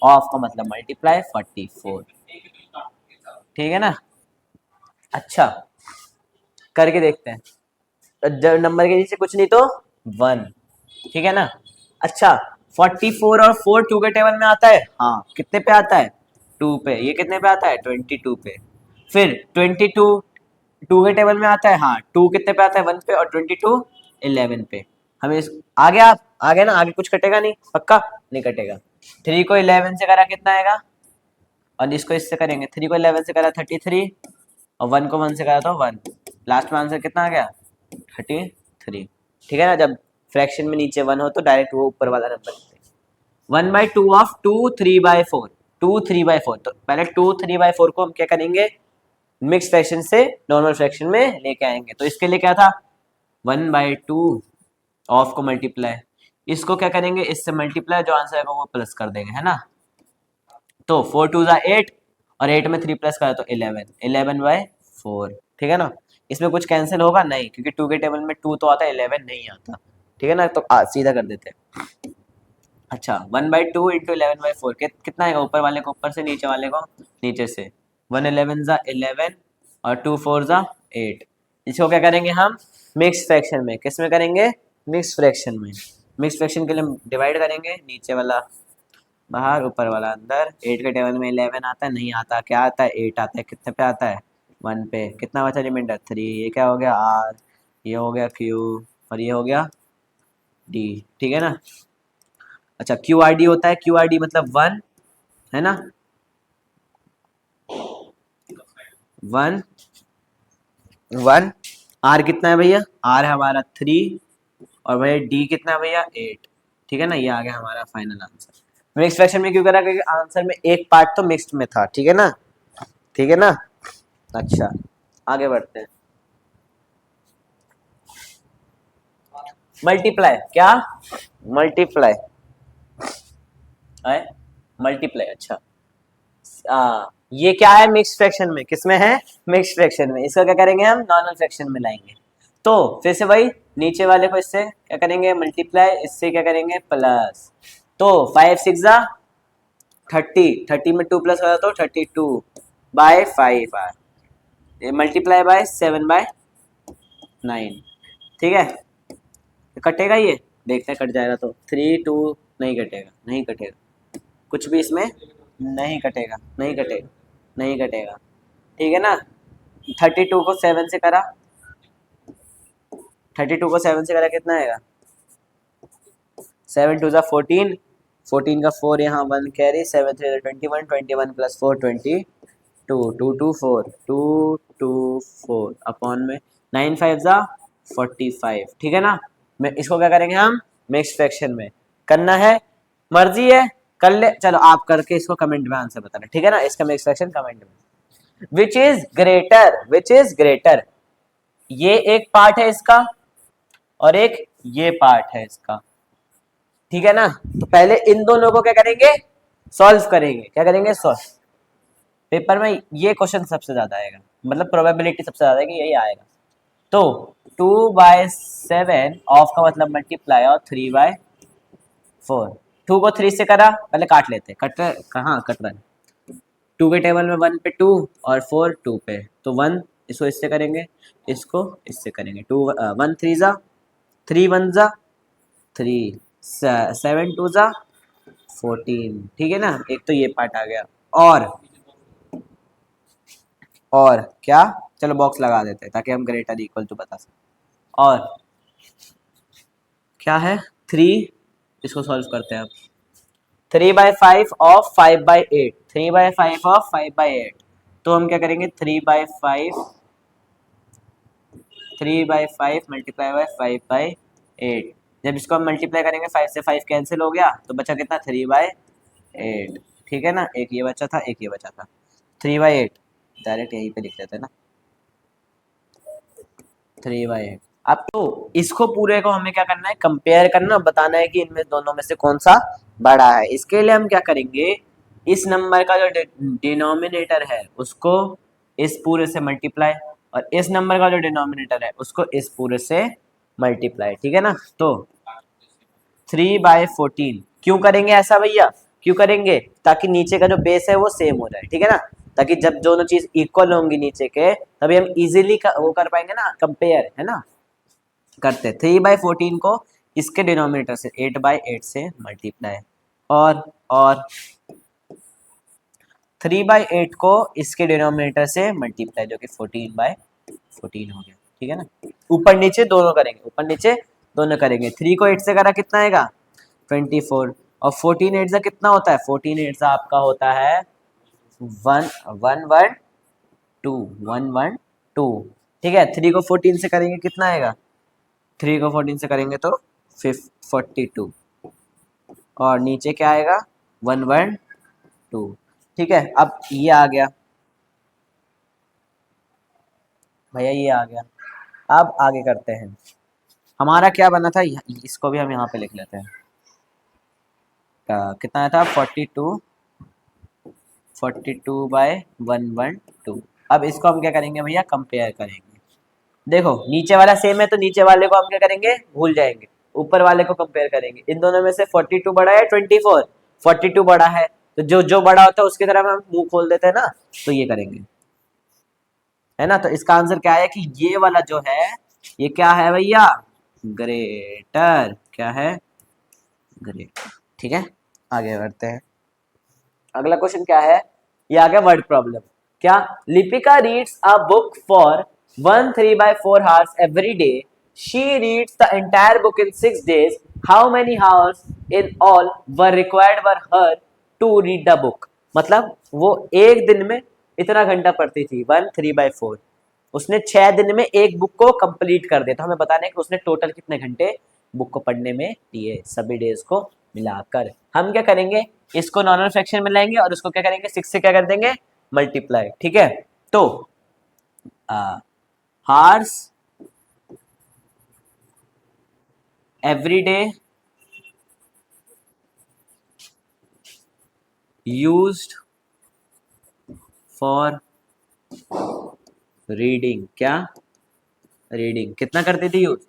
ऑफ का मतलब मल्टीप्लाई 44। ठीक है ना, अच्छा करके देखते हैं। जब नंबर के नीचे कुछ नहीं तो 1। ठीक है ना, अच्छा 44 और 4 2 के टेबल में आता है, हाँ कितने पे आता है? 2 पे। ये कितने पे आता है? 22 पे। फिर 22 2 के टेबल में आता है, हाँ 2 कितने पे आता है? 1 पे, और 22 11 पे। हमें आगे आप आगे ना, आगे कुछ कटेगा नहीं, पक्का नहीं कटेगा। 3 को 11 से करा कितना आएगा? और इसको इससे करेंगे, 3 को 11 से करा 33, और 1 को 1 से करा तो 1। लास्ट में आंसर कितना आ गया? 33। ठीक है ना, जब फ्रैक्शन में नीचे 1 हो तो डायरेक्ट वो ऊपर वाला नंबर लिखते हैं। 1/2 ऑफ 2 3/4। 2 3/4, तो पहले 2 3/4 को हम क्या करेंगे? मिक्स फ्रैक्शन से नॉर्मल फ्रैक्शन में लेके आएंगे। तो इसके लिए क्या था? 1/2 ऑफ को मल्टीप्लाई, इसको क्या करेंगे? इससे मल्टीप्लाई, जो आंसर आएगा वो प्लस कर देंगे, है ना। तो 4 2 जा 8, और 8 में 3 प्लस करा तो 11, 11/4। ठीक है ना, इसमें कुछ कैंसिल होगा नहीं, क्योंकि 2 के टेबल में 2 तो आता है, 11 नहीं आता। ठीक है ना, तो सीधा कर देते हैं। अच्छा 1/2 इंटू 11/4 कितना आएगा? ऊपर वाले को ऊपर से, नीचे वाले को नीचे से। 1 11 जा 11, और 2 4 जा 8। इसको क्या करेंगे हम? मिक्स फ्रैक्शन में। किस में करेंगे? मिक्स फ्रैक्शन में। मिक्स फ्रैक्शन के लिए डिवाइड करेंगे, नीचे वाला बाहर, ऊपर वाला अंदर। 8 के टेबल में 11 आता है, नहीं आता। क्या आता है? 8 आता है। कितने पे आता है? 1 पे। कितना बचा रिमाइंडर? 3। ये क्या हो गया? R। ये हो गया Q, और ये हो गया D। ठीक है ना, अच्छा QRD होता है, QRD मतलब 1, है ना, 1 1। R कितना है भैया? R है हमारा 3, और भैया D कितना है भैया? 8। ठीक है ना, ये आ गया हमारा फाइनल आंसर। मिक्स फ्रैक्शन में क्यों करा, क्योंकि आंसर में एक पार्ट तो मिक्स्ड में था, ठीक है ना, ठीक है ना। अच्छा आगे बढ़ते हैं। मल्टीप्लाई, क्या मल्टीप्लाई है, मल्टीप्लाई, अच्छा ये क्या है, मिक्स फ्रैक्शन में, किसमें है, मिक्स फ्रैक्शन में। इसका क्या करेंगे हम, नॉर्मल फ्रैक्शन में लाएंगे। तो फिर से वही नीचे वाले को इससे क्या करेंगे, मल्टीप्लाई, इससे क्या करेंगे प्लस। तो 5 6 30, 30 में 2 प्लस होगा तो 32/5 आर, ये मल्टीप्लाई बाय 7/9, ठीक है। कटेगा ये, देखते हैं कट जाएगा तो 3 2, नहीं कटेगा, नहीं कटेगा कुछ भी इसमें, नहीं कटेगा, नहीं कटेगा, नहीं कटेगा, ठीक है ना। 32 को 7 से करा, 32 को 7 से करा कितना आएगा, 7 2 ज़ा 14, 14 का 4 यहाँ 1 कैरी, 7 3 21, 21 प्लस 4 22, 2 2 4 2 2 4 अपॉन में 9 5 ज़ा 45, ठीक है ना। मैं इसको क्या करेंगे हम, मिक्स फ्रैक्शन में करना है, मर्जी है कर ले, चलो आप करके इसको कमेंट में आंसर बताना, ठीक है ना। इसका मिक्स फ्रैक्शन कमेंट में, which is greater, which is greater, ये एक पार्ट है इसका और एक ये पार्ट है इसका, ठीक है ना। तो पहले इन दोनों को क्या करेंगे, सॉल्व करेंगे, क्या करेंगे सॉल्व। पेपर में ये क्वेश्चन सबसे ज्यादा आएगा, मतलब प्रोबेबिलिटी सबसे ज्यादा है कि यही आएगा। तो 2/7 ऑफ का मतलब मल्टीप्लाई और 3/4, 2 को 3 से करा, पहले काट लेते, कट कहाँ कट रहा है, 2 के टेबल में 1 पे 2 और 4 2 पे, तो 1 इसको इससे करेंगे, इसको इससे करेंगे, 2 1 3 ज़ा 3 1 ज़ा 3 7 2 ज़ा 14, ठीक है ना। एक तो ये पार्ट आ गया, और क्या, चलो बॉक्स लगा देते हैं ताकि हम ग्रेटर इक्वल टू बता सकें। और क्या है 3, इसको सॉल्व करते हैं अब, 3/5 ऑफ 5/8, 3/5 ऑफ 5/8, तो हम क्या करेंगे 3/5 मल्टीप्लाई बाय 5/8, जब इसको हम मल्टीप्लाई करेंगे 5 से 5 कैंसिल हो गया तो बचा कितना 3/8, ठीक है ना। एक ये बचा था, एक ये बचा था, 3/8 डायरेक्ट यहीं पे लिख देते हैं ना, 3/8। अब तो इसको पूरे को हमें क्या करना है, कंपेयर करना, बताना है कि इनमें दोनों में से कौन सा बड़ा है। इसके लिए हम क्या करेंगे, इस नंबर का जो डिनोमिनेटर है उसको इस पूरे से मल्टीप्लाई, और इस नंबर का जो डिनोमिनेटर है उसको इस पूरे से मल्टीप्लाई, ठीक है ना। तो 3/14 क्यों करेंगे ऐसा भैया, क्यों करेंगे, ताकि नीचे का जो बेस है वो सेम हो जाए, ठीक है ना। ताकि जब दोनों चीज इक्वल होंगी नीचे के, तभी हम इजीली वो कर पाएंगे ना, कंपेयर, है ना। करते 3/14 को इसके डिनोमिनेटर से 8/8 से मल्टीप्लाई, और 3/8 को इसके डिनोमिनेटर से मल्टीप्लाई, जो कि 14/14 हो गया, ठीक है ना। ऊपर नीचे दोनों करेंगे, ऊपर नीचे दोनों करेंगे, 3 को 8 से करा कितना आएगा 24, और 14 8 कितना होता है, 14 8 आपका होता है 1 1 1 2, ठीक है। 3 को 14 से करेंगे कितना आएगा, 3 को 14 से करेंगे तो 42, और नीचे क्या आएगा 1 1 2, ठीक है। अब ये आ गया भैया, ये आ गया। अब आगे करते हैं, हमारा क्या बना था, इसको भी हम यहाँ पे लिख लेते हैं, कितना आया था 42/112। अब इसको हम क्या करेंगे भैया, कंपेयर करेंगे। देखो नीचे वाला सेम है तो नीचे वाले को हम क्या करेंगे, भूल जाएंगे, ऊपर वाले को कंपेयर करेंगे। इन दोनों में से 42 बड़ा है 24, 42 बड़ा है, तो जो जो बड़ा होता है उसकी तरफ हम मुंह खोल देते हैं ना, तो ये करेंगे, है ना। तो इसका आंसर क्या है कि ये वाला जो है ये क्या है भैया, ग्रेटर, क्या है ग्रेटर, ठीक है। आगे बढ़ते हैं, अगला क्वेश्चन क्या है, ये आ गया वर्ड प्रॉब्लम। क्या, Lipika reads a book for 1 3/4 hours every day. She reads the entire book in 6 days. How many hours in all were required for her to read the book? मतलब वो एक दिन में इतना घंटा पढ़ती थी 1 3/4, उसने 6 दिन में एक बुक को कंप्लीट कर दिया। तो हमें बताना है कि उसने टोटल कितने घंटे बुक को पढ़ने में दिए, सभी डेज को मिलाकर। हम क्या करेंगे, इसको नॉर्मल फ्रैक्शन में लाएंगे और उसको क्या करेंगे 6 से क्या कर देंगे मल्टीप्लाई। ठीक है, तो hours every day used for reading, क्या रीडिंग कितना करती थी यूज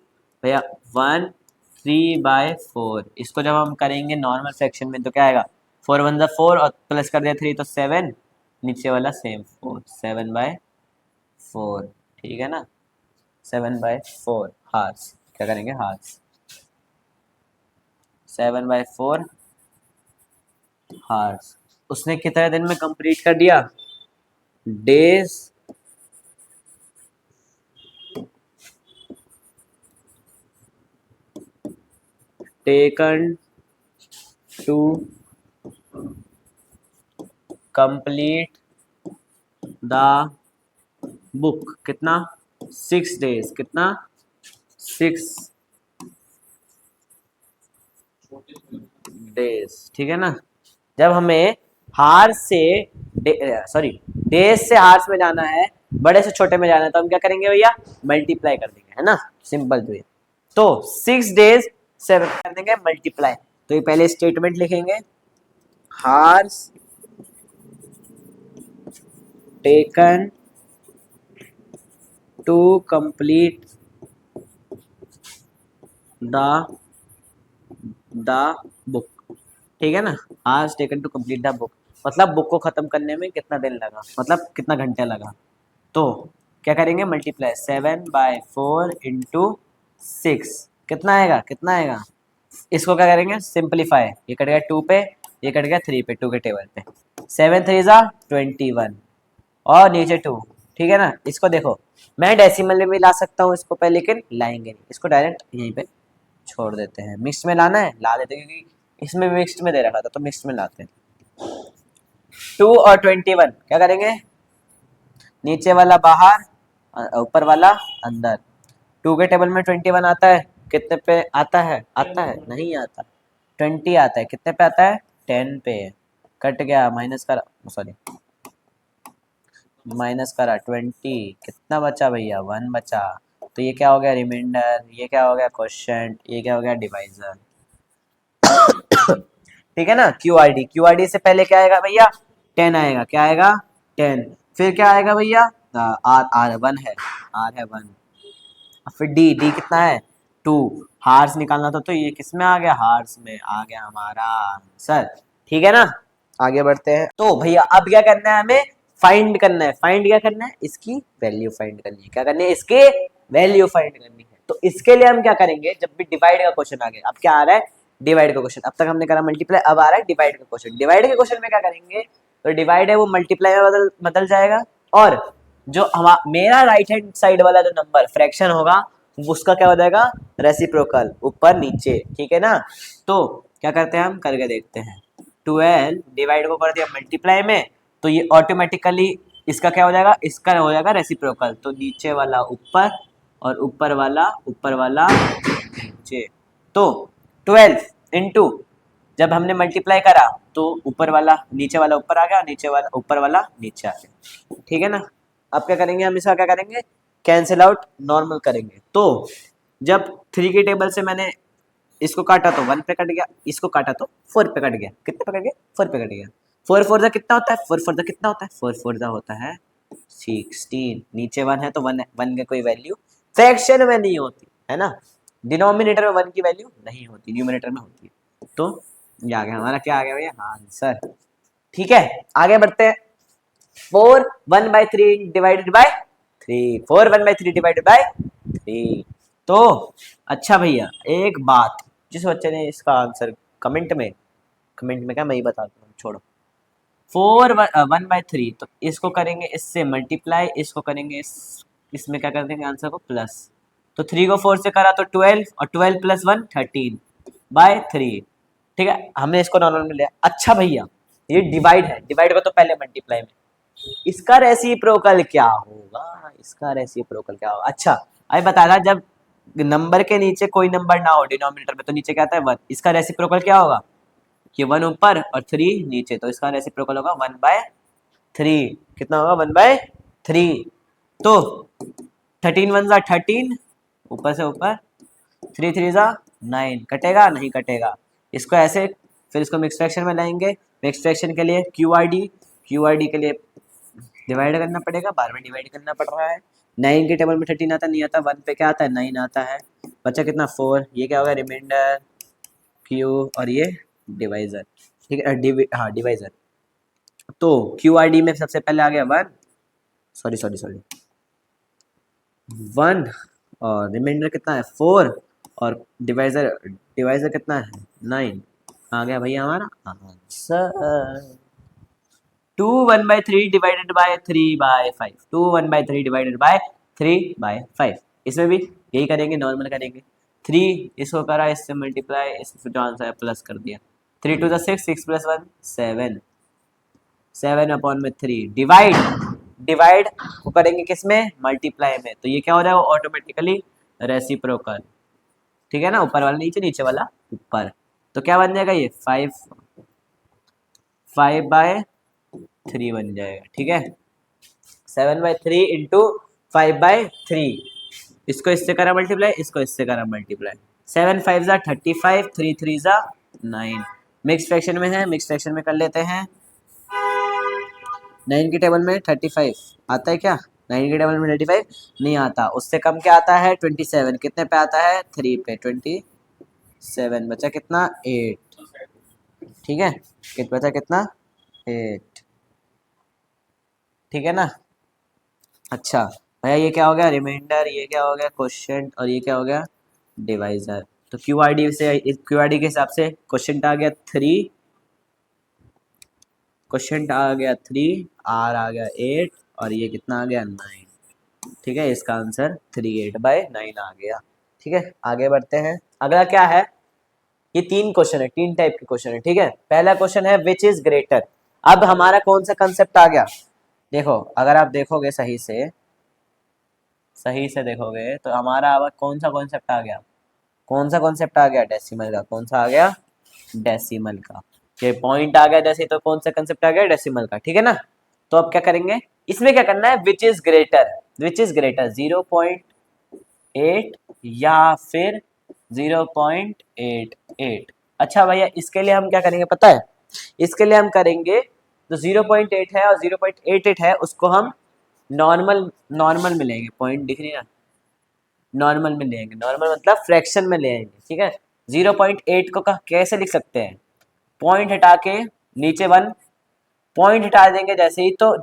भैया 1/3/4। इसको जब हम करेंगे नॉर्मल फ्रैक्शन में तो क्या आएगा 4 1 जा 4 और प्लस कर दिया 3 तो 7, नीचे वाला सेम 4, 7/4। ठीक है ना, 7/4 हार्स, क्या करेंगे हार्स 7/4 हार्स। उसने कितने दिन में कंप्लीट कर दिया, days taken to complete the book, कितना 6 डेज, कितना 6 डेज। ठीक है ना, जब हमें हार्स से सॉरी डेज से हार्स में जाना है, बड़े से छोटे में जाना है, तो हम क्या करेंगे भैया मल्टीप्लाई कर देंगे, है ना, सिंपल। तो ये तो 6 डेज से कर देंगे मल्टीप्लाई। तो ये पहले स्टेटमेंट लिखेंगे, hours taken to complete the book. ठीक है ना, hours taken to complete the book, मतलब बुक को खत्म करने में कितना दिन लगा, मतलब कितना घंटे लगा। तो क्या करेंगे मल्टीप्लाई 7/4 इंटू 6, कितना आएगा, कितना आएगा। इसको क्या करेंगे सिंपलीफाई, ये कट गया 2 पे, ये कट गया 3 पे, 2 के टेबल पे, 7 3 जा 21 और नीचे 2। ठीक है ना, इसको देखो मैं डेसिमल में भी ला सकता हूँ इसको पे, लेकिन लाएंगे नहीं, इसको डायरेक्ट यहीं पे छोड़ देते हैं। मिक्स में लाना है ला देते हैं, क्योंकि इसमें मिक्स्ड में दे रखा था तो मिक्स में लाते हैं। 2 और 21 क्या करेंगे, नीचे वाला बाहर ऊपर वाला अंदर। 2 के टेबल में 21 आता है, कितने पे आता है, आता है नहीं आता, 20 आता है, कितने पे आता है 10 पे। कट गया माइनस करा, सॉरी माइनस करा 20, कितना बचा भैया 1 बचा। तो ये क्या हो गया रिमाइंडर, ये क्या हो गया क्वेश्चन, ये क्या हो गया डिवाइजर। ठीक है ना, क्यूआरडी, क्यूआरडी से पहले क्या आएगा भैया 10 आएगा, क्या आएगा 10, फिर क्या आएगा भैया आर, आर 1 है, आर है 1, फिर डी, डी कितना है 2, हार्स निकालना था तो ये किस में आ गया हार्स में आ गया हमारा आंसर। ठीक है ना, आगे बढ़ते हैं। तो भैया अब क्या करना है हमें, फाइंड करना है, फाइंड क्या करना है, इसकी वैल्यू फाइंड करनी है, क्या करनी है इसके वैल्यू फाइंड करनी है। तो इसके लिए हम क्या करेंगे, जब भी डिवाइड का क्वेश्चन आ गया, अब क्या आ रहा है डिवाइड का क्वेश्चन, अब तक हमने करा मल्टीप्लाई, अब आ रहा है डिवाइड का क्वेश्चन। डिवाइड के क्वेश्चन में क्या करेंगे, तो डिवाइड है वो मल्टीप्लाई में बदल जाएगा, और जो हम मेरा राइट हैंड साइड वाला जो नंबर फ्रैक्शन होगा उसका क्या हो जाएगा रेसिप्रोकल, ऊपर नीचे। ठीक है ना, तो क्या करते हैं हम करके देखते हैं। 12 डिवाइड को कर दिया मल्टीप्लाई में, तो ये ऑटोमेटिकली इसका क्या हो जाएगा, इसका हो जाएगा रेसिप्रोकल, तो नीचे वाला ऊपर और ऊपर वाला नीचे। तो 12 इंटू जब हमने मल्टीप्लाई करा तो ऊपर वाला नीचे वाला ऊपर आ गया, नीचे वाला ऊपर वाला नीचे आ गया। ठीक है ना, अब क्या करेंगे हम, इसका क्या करेंगे कैंसिल आउट नॉर्मल करेंगे। तो जब 3 के टेबल से मैंने इसको काटा तो 1 पे कट गया, इसको काटा तो 4 पे कट गया, कितने पे कट गया 4 पे कट गया। 4 4 जा कितना होता है, 4 4 जा कितना होता है, 4 4 जा होता है 16, नीचे 1 है तो 1 1 की कोई वैल्यू फ्रैक्शन में नहीं होती है ना, डिनोमिनेटर में 1 की वैल्यू नहीं होती, न्यूमिनेटर में होती है। तो ये आ गया हमारा, क्या आ गया भैया आंसर। ठीक है, आगे बढ़ते हैं। 4 1/3 डिवाइडेड बाय 3, 4 1/3 डिवाइडेड बाय 3। तो अच्छा भैया एक बात, जिस बच्चे ने इसका आंसर कमेंट में क्या मैं ही बताता हूँ, छोड़ो। 4 1/3, तो इसको करेंगे इससे मल्टीप्लाई, इसको करेंगे इसमें क्या कर देंगे आंसर को प्लस। तो 3 को 4 से करा तो 12 और 12 + 1 13/3। ठीक है, हमने इसको नॉर्मल में लिया। अच्छा भैया ये डिवाइड है, डिवाइड को तो पहले मल्टीप्लाई में, इसका रेसिप्रोकल क्या होगा, इसका रेसिप्रोकल क्या होगा। अच्छा अभी बता रहा, जब नंबर के नीचे कोई नंबर ना हो डिनोमिनेटर में तो नीचे क्या आता है 1, इसका रेसिप्रोकल क्या होगा ये 1 ऊपर और 3 नीचे, तो इसका रेसिप्रोकल होगा 1/3। कितना होगा 1/3। तो 13 1 जा 13, ऊपर से ऊपर 3 3 जा 9, कटेगा नहीं कटेगा। इसको ऐसे, फिर इसको मिक्स फ्रैक्शन में लाएंगे। मिक्स फ्रैक्शन के लिए क्यू आर डी के लिए डिवाइड करना पड़ेगा, बार बार डिवाइड करना पड़ रहा है। 9 के टेबल में 13 आता नहीं आता, 1 पे क्या आता है 9 आता है। बच्चा कितना 4, ये क्या होगा रिमाइंडर क्यू और ये डिवाइजर, ठीक है हाँ डिवाइजर। तो क्यू आर डी में सबसे पहले आ गया 1, सॉरी 1, और रिमाइंडर कितना है 4, और डिवाइजर कितना है 9। आ गया भैया हमारा answer 2 1/3 divided by 3/5। 2 1/3 divided by 3/5। इसमें भी यही करेंगे, नॉर्मल करेंगे। 3 इसको करा, इससे मल्टीप्लाई, इससे जो आंसर है प्लस कर दिया। 3 2 6, 6 + 1 7, 7/3 डिवाइड को करेंगे किसमें मल्टीप्लाई में, तो ये क्या हो रहा है ऑटोमेटिकली रेसिप्रोकल, ठीक है ना। ऊपर वाला नीचे, नीचे वाला ऊपर, तो क्या बन जाएगा ये 5/3 बन जाएगा, ठीक है। 7/3 इंटू 5/3, इसको इससे करा मल्टीप्लाई, इसको इससे करा मल्टीप्लाई। 7 5 जा 35, 3 3 जा 9। मिक्स फ्रैक्शन में है, मिक्स फ्रैक्शन में कर लेते हैं। 9 के टेबल में 35 आता है क्या? 9 के टेबल में 35 नहीं आता। उससे कम क्या आता है 27। कितने पे आता है 3 पे 27। बचा कितना 8, ठीक है। बचा कितना 8, ठीक है ना। अच्छा भैया ये क्या हो गया रिमाइंडर, ये क्या हो गया क्वोशिएंट, और ये क्या हो गया डिवाइजर। तो क्यूआरडी से, क्यूआरडी के हिसाब से क्वोशिएंट आ गया 3, क्वोशिएंट आ गया 3, आर आ गया 8, और ये कितना आ गया 9, ठीक है। इसका आंसर 38/9 आ गया, ठीक है। आगे बढ़ते हैं। अगला क्या है, ये 3 क्वेश्चन है, 3 टाइप के क्वेश्चन है, ठीक है। पहला क्वेश्चन है विच इज ग्रेटर। अब हमारा कौन सा कंसेप्ट आ गया, देखो अगर आप देखोगे सही से देखोगे तो हमारा अब कौन सा कॉन्सेप्ट आ गया, कौन सा कॉन्सेप्ट आ गया डेसिमल का। कौन सा आ गया डेसिमल का। ये पॉइंट आ गया जैसे, तो कौन सा कंसेप्ट आ गया डेसिमल का, ठीक है ना। तो अब क्या करेंगे, इसमें क्या करना है विच इज ग्रेटर, 0.8 या फिर 0.88। अच्छा भैया इसके लिए हम क्या करेंगे पता है, इसके लिए हम करेंगे जो 0.8 है और 0.88 है उसको हम नॉर्मल में लेंगे। पॉइंट दिख रही है ना, नॉर्मल में लेंगे। नॉर्मल मतलब फ्रैक्शन में ले आएंगे, ठीक है। 0.8 को कैसे लिख सकते हैं, पॉइंट हटा के नीचे 1, पॉइंट हटा देंगे जैसे ही तो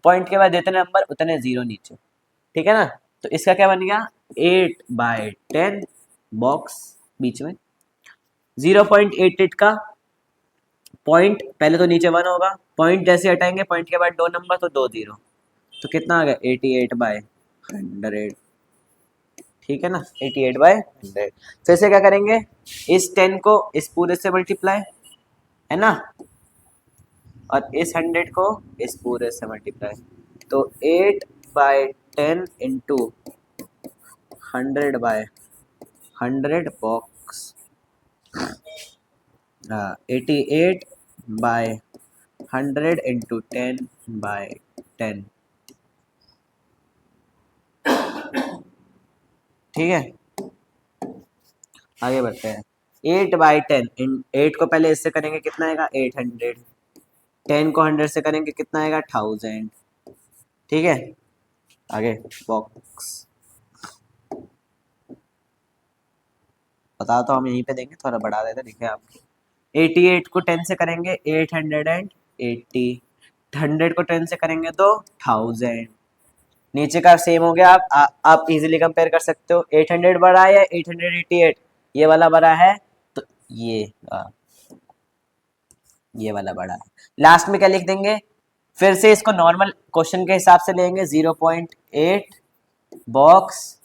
पॉइंट के बाद जितने नंबर उतने 0 नीचे, ठीक है ना। तो इसका क्या बन गया 8/10 बॉक्स बीच में। 0.88 का पॉइंट पहले तो नीचे 1 होगा, पॉइंट जैसे हटाएंगे पॉइंट के बाद 2 नंबर तो 2 0, तो कितना आ गया 88/100, ठीक है ना। 88/100। फिर से क्या करेंगे, इस 10 को इस पूरे से मल्टीप्लाई, है ना, और इस 100 को इस पूरे से मल्टीप्लाई। तो 8/10 इंटू 100/100 बॉक्स 88/100 इंटू 10/10, ठीक है। आगे बढ़ते हैं। 8/10, 8 को पहले इससे करेंगे कितना आएगा 800, 10 को 100 से करेंगे कितना आएगा 1000, ठीक है। आगे बॉक्स बता तो हम यहीं पे देंगे, थोड़ा बढ़ा देते देखिए आप। 88 को 10 से करेंगे 880, 100 को 10 से करेंगे तो 1000। नीचे का सेम हो गया, आप इजीली कंपेयर कर सकते हो। 800 बड़ा है या 888, ये वाला बड़ा है तो ये वाला बड़ा है। लास्ट में क्या लिख देंगे, फिर से इसको नॉर्मल क्वेश्चन के हिसाब से लेंगे। 0.8 बॉक्स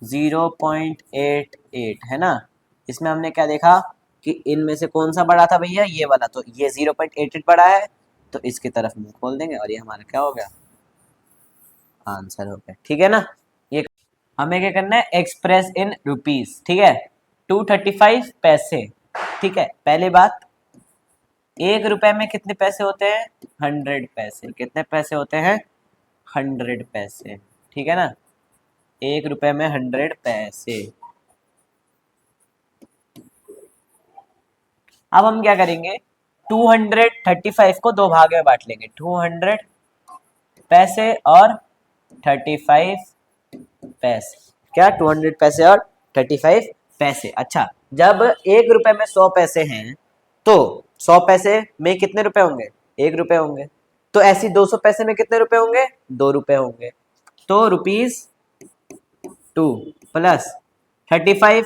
0.88 है ना। इसमें हमने क्या देखा कि इनमें से कौन सा बड़ा था भैया, ये वाला, तो ये 0.88 बड़ा है तो इसकी तरफ मुंह खोल देंगे और ये हमारा क्या हो गया आंसर हो गया, ठीक है ना। ये हमें क्या करना है एक्सप्रेस इन रुपीस, ठीक है। 235 पैसे, ठीक है। पहली बात एक रुपए में कितने पैसे होते हैं? 100 पैसे। कितने पैसे होते हैं? 100 पैसे। ठीक है ना, एक रुपए में 100 पैसे। अब हम क्या करेंगे, 235 को दो भाग में बांट लेंगे, 200 पैसे और 35 पैसे। क्या? 200 पैसे और 35 पैसे। अच्छा, जब एक रुपए में 100 पैसे हैं तो 100 पैसे में कितने रुपए होंगे? 1 रुपए होंगे। तो ऐसी 200 पैसे में कितने रुपए होंगे? 2 रुपए होंगे। तो ₹2 प्लस 35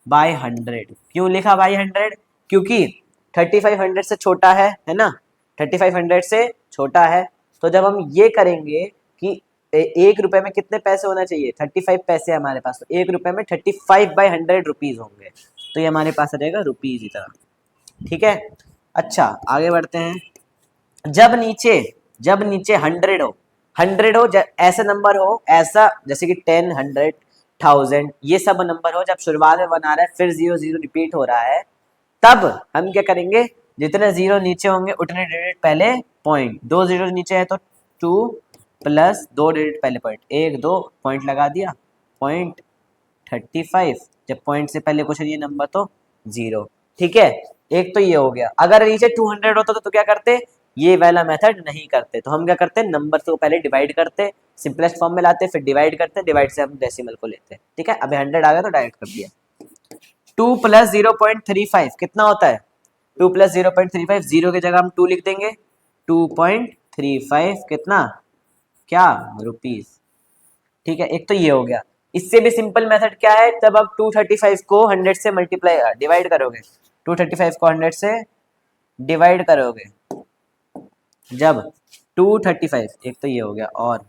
बाय 100। क्यों लिखा बाय 100? क्योंकि 35 100 से छोटा है ना, 35 100 से छोटा है। तो जब हम ये करेंगे कि एक रुपए में कितने पैसे होना चाहिए? 35 पैसे हमारे पास, तो एक रुपए में 35/100 रुपीज होंगे। तो ये हमारे पास आ जाएगा रुपीज इतना। ठीक है, अच्छा आगे बढ़ते हैं। जब नीचे 100 हो, ऐसे नंबर हो, ऐसा जैसे कि 10 100 1000, ये सब नंबर हो, जब शुरुआत में 1 आ रहा है फिर 0 0 रिपीट हो रहा है, तब हम क्या करेंगे, जितने जीरो नीचे होंगे उतने डिजिट पहले पॉइंट। 2 जीरो नीचे है तो 2 प्लस 2 डिजिट पहले पॉइंट, 1 2 पॉइंट लगा दिया, 0.35। जब पॉइंट से पहले कुछ नहीं नंबर तो 0। ठीक है, एक तो ये हो गया। अगर नीचे 200 होता तो क्या करते? ये वाला मेथड नहीं करते, तो हम क्या करते? नंबर को पहले डिवाइड करते, सिंपलेस्ट फॉर्म में लाते, फिर डिवाइड करते, डिवाइड से हम डेसिमल को लेते। ठीक है, अभी 100 आ गया तो डायरेक्ट कर दिया। 2 प्लस 0.35 कितना होता है? 2 प्लस 0.35, 0 की जगह हम 2 लिख देंगे, 2.35 कितना? क्या? रुपीज। ठीक है, एक तो ये हो गया। इससे भी सिंपल मेथड क्या है, तब आप 235 को 100 से मल्टीप्लाई डिवाइड करोगे, 235 को 100 से डिवाइड करोगे, जब 235, एक तो ये हो गया, और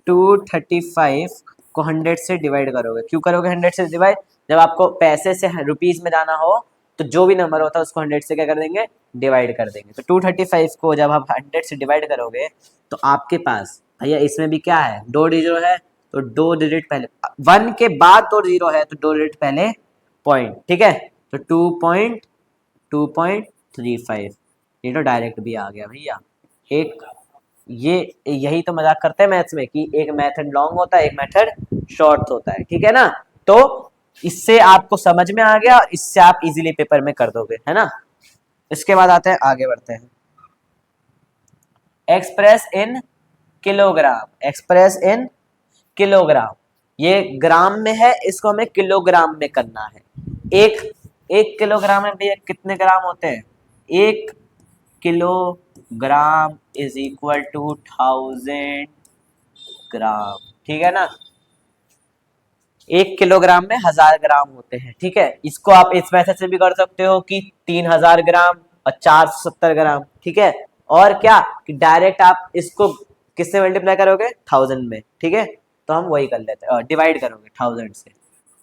235 को 100 से डिवाइड करोगे। क्यों करोगे 100 से डिवाइड? जब आपको पैसे से रुपीज में जाना हो तो जो भी नंबर होता है उसको 100 से क्या कर देंगे? डिवाइड कर देंगे। तो 235 को जब आप 100 से डिवाइड करोगे तो आपके पास भैया इसमें भी क्या है? 2 डिजिट है, तो 2 डिजिट पहले, 1 के बाद 2 जीरो है तो 2 डिजिट पहले पॉइंट। ठीक है, तो 2.35, ये तो डायरेक्ट भी आ गया भैया। एक ये यही तो मजाक करते हैं मैथ्स में कि एक मेथड लॉन्ग होता है, एक मेथड शॉर्ट होता है। ठीक है ना, तो इससे आपको समझ में आ गया और इससे आप इजीली पेपर में कर दोगे, है ना। इसके बाद आते हैं, आगे बढ़ते हैं। Express in kilogram, express in kilogram, ये ग्राम में है, इसको हमें किलोग्राम में करना है। एक किलोग्राम में भैया कितने ग्राम होते हैं? 1 किलोग्राम इज इक्वल टू 1000 ग्राम। ठीक है ना, 1 किलोग्राम में 1000 ग्राम होते हैं। ठीक है, इसको आप इस मैथड से भी कर सकते हो कि 3000 ग्राम और 470 ग्राम। ठीक है, और क्या कि डायरेक्ट आप इसको किससे मल्टीप्लाई करोगे? 1000 में। ठीक है, तो हम वही कर लेते हैं, डिवाइड करोगे 1000 से,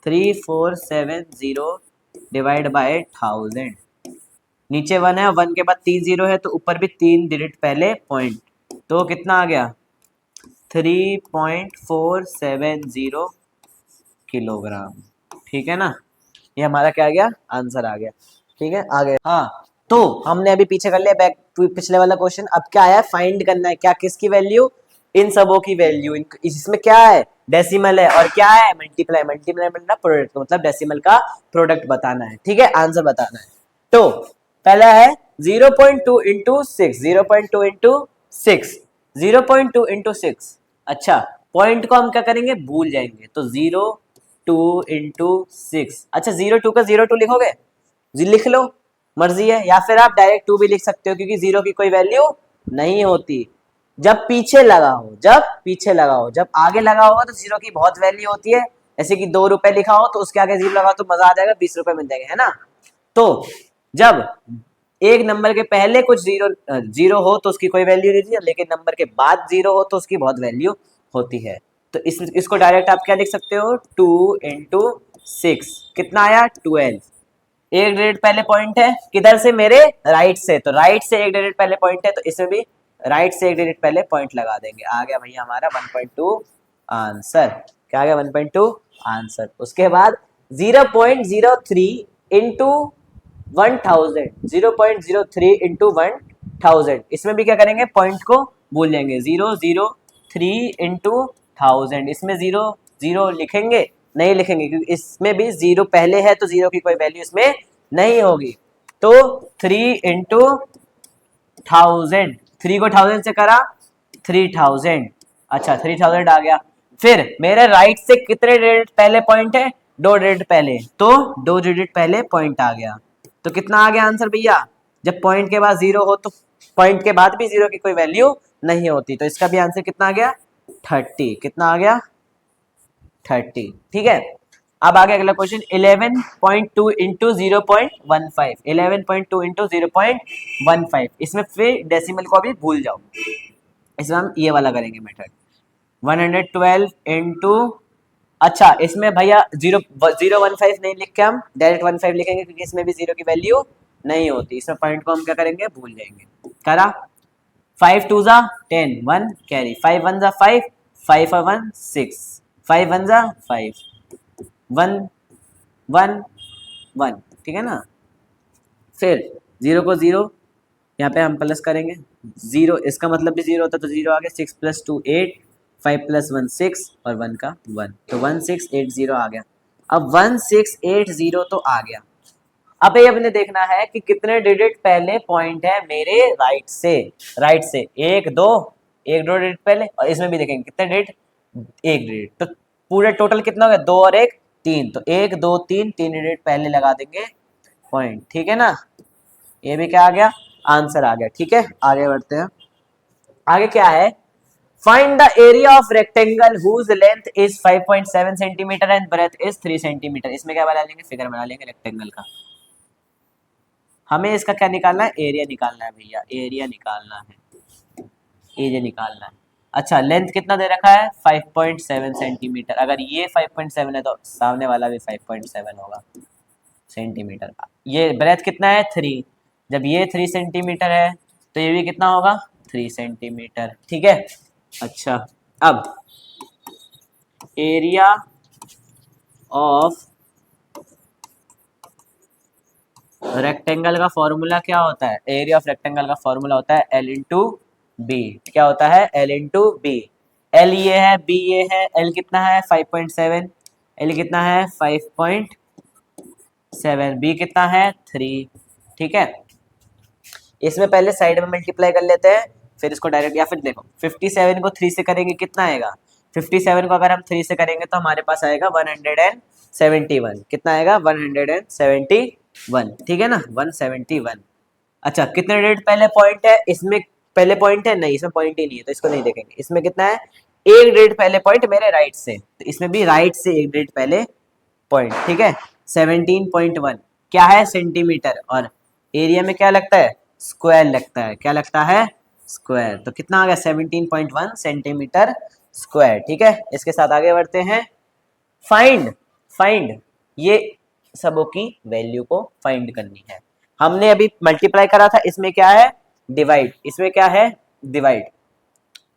3470 डिवाइड बाय 1000। नीचे 1 है, 1 के बाद 3 जीरो है, तो ऊपर भी 3 डिजिट पहले पॉइंट, तो कितना आ गया? 3.470 किलोग्राम। ठीक है ना, ये हमारा क्या आ गया? आंसर आ गया। ठीक है, आगे हाँ, तो हमने अभी पीछे कर लिया बैक टू पिछले वाला क्वेश्चन। अब क्या है? फाइंड करना है, क्या किसकी वैल्यू? इन सबों की वैल्यू। इसमें क्या है? डेसिमल है, और क्या है? मल्टीप्लाई। मल्टीप्लाई मतलब प्रोडक्ट, मतलब डेसिमल का प्रोडक्ट बताना है। ठीक है, आंसर बताना है। तो पहला है 0.2 इंटू 6, 0.2 इंटू 6, 0.2 इंटू 6। अच्छा, पॉइंट को हम क्या करेंगे? भूल जाएंगे, तो 0.2 इंटू 6। अच्छा, 0.2 का 0.2 लिखोगे? जी लिख लो, मर्जी है, या फिर आप डायरेक्ट 2 भी लिख सकते हो, क्योंकि 0 की कोई वैल्यू नहीं होती जब पीछे लगा हो। जब पीछे लगा हो, जब आगे लगा होगा तो 0 की बहुत वैल्यू होती है। जैसे कि 2 रुपए लिखा हो तो उसके आगे 0 लगा तो मजा आ जाएगा, 20 रुपए मिल जाएंगे, है ना। तो जब एक नंबर के पहले कुछ जीरो हो तो उसकी कोई वैल्यू नहीं थी, लेकिन नंबर के बाद 0 हो तो उसकी बहुत वैल्यू होती है। तो इसको डायरेक्ट आप क्या लिख सकते हो? 2 इंटू 6 कितना आया? 12। एक डिजिट पहले पॉइंट है, किधर से? मेरे राइट से, तो राइट से एक डिजिट पहले पॉइंट है, तो इसमें भी राइट से एक डिजिट पहले पॉइंट लगा देंगे। आ गया भैया हमारा 1.2 आंसर। क्या आ गया? 1.2 आंसर। उसके बाद 0.03 इंटू 1000, 0.03 इंटू 1000, इसमें भी क्या करेंगे, पॉइंट को भूल जाएंगे, 003 इंटू 1000, इसमें 0 लिखेंगे, नहीं लिखेंगे क्योंकि इसमें भी 0 पहले है तो 0 की कोई वैल्यू इसमें नहीं होगी। तो 3 इंटू 1000, 3 को 1000 से करा 3000, अच्छा 3000 आ गया। फिर मेरे राइट से कितने डिजिट पहले पॉइंट है, 2 डिजिट पहले, तो 2 डिजिट पहले पॉइंट आ गया। तो कितना आ गया आंसर भैया, जब पॉइंट के बाद 0 हो तो पॉइंट के बाद भी 0 की कोई वैल्यू नहीं होती, तो इसका भी आंसर कितना आ गया, 30। कितना आ गया, 30। ठीक है, अब आगे अगला क्वेश्चन, 11.2 इंटू 0.15, 11.2 इंटू 0.15, इसमें फिर डेसिमल को अभी भूल जाओ, इसमें हम ये वाला करेंगे मेथड, 112 इंटू, अच्छा इसमें भैया 0.15 नहीं लिख के हम डायरेक्ट 15 लिखेंगे क्योंकि इसमें भी 0 की वैल्यू नहीं होती, इसमें पॉइंट को हम क्या करेंगे, भूल जाएंगे। करा 5 2 जा 10, 1 कैरी, 5 1 जा 5, 5 और 1 6, 5 1 जा 5, 1 1 1, ठीक है ना। फिर 0 को 0 यहाँ पे हम प्लस करेंगे, 0 इसका मतलब भी 0 होता है तो 0 आ गया, 6 + 2 8, 5 + 1 6 और 1 का 1, तो 1680 आ गया। अब 1680 तो आ गया। अब ये अपने देखना है कि कितने डिजिट पहले पॉइंट है मेरे राइट से, एक दो डिजिट पहले, और इसमें भी देखेंगे कितने डिजिट, एक डिजिट, तो पूरे टोटल कितना हो गया, 2 और 1 3, तो 1 2 3 डिजिट पहले लगा देंगे पॉइंट, ठीक है ना। ये भी क्या आ गया, आंसर आ गया। ठीक है, आगे बढ़ते हैं। आगे क्या है, find the area of rectangle whose length is 5.7 centimetre and breadth is 3 centimetre. इसमें क्या बना लेंगे, फिगर बना लेंगे रेक्टेंगल का। हमें इसका क्या निकालना है, एरिया निकालना है भैया, एरिया निकालना है, एरिया निकालना है। अच्छा लेंथ कितना दे रखा है, 5.7 सेंटीमीटर, अगर ये 5.7 है तो सामने वाला भी 5.7 होगा सेंटीमीटर का। ये ब्रेथ कितना है, 3, जब ये 3 सेंटीमीटर है तो ये भी कितना होगा, 3 सेंटीमीटर। ठीक है, अच्छा अब एरिया ऑफ रेक्टेंगल का फॉर्मूला क्या होता है, एरिया ऑफ रेक्टेंगल का फॉर्मूला होता है L इंटू बी। क्या होता है, L इंटू बी। L ये है, B ये है, L कितना है 5.7, L कितना है 5.7, B कितना है 3। ठीक है, इसमें पहले साइड में मल्टीप्लाई कर लेते हैं फिर इसको डायरेक्ट, या फिर देखो 57 को 3 से करेंगे कितना आएगा, 57 को अगर हम 3 से करेंगे तो हमारे पास आएगा 171। कितना आएगा, 171, ठीक है ना, 171। अच्छा कितने डिजिट पहले पॉइंट है, इसमें पहले पॉइंट है नहीं, इसमें पॉइंट ही नहीं है तो इसको नहीं देखेंगे। इसमें कितना है, एक डिजिट पहले पॉइंट मेरे राइट से, तो इसमें भी राइट से एक डिजिट पहले पॉइंट। ठीक है, 17.1 क्या है, सेंटीमीटर, और एरिया में क्या लगता है, स्क्वायर लगता है। क्या लगता है, स्क्वायर। तो कितना आ गया, 17.1 सेंटीमीटर स्क्वायर। ठीक है, इसके साथ आगे बढ़ते हैं। फाइंड ये सबों की वैल्यू को फाइंड करनी है। हमने अभी मल्टीप्लाई करा था, इसमें क्या है, डिवाइड, इसमें क्या है, डिवाइड।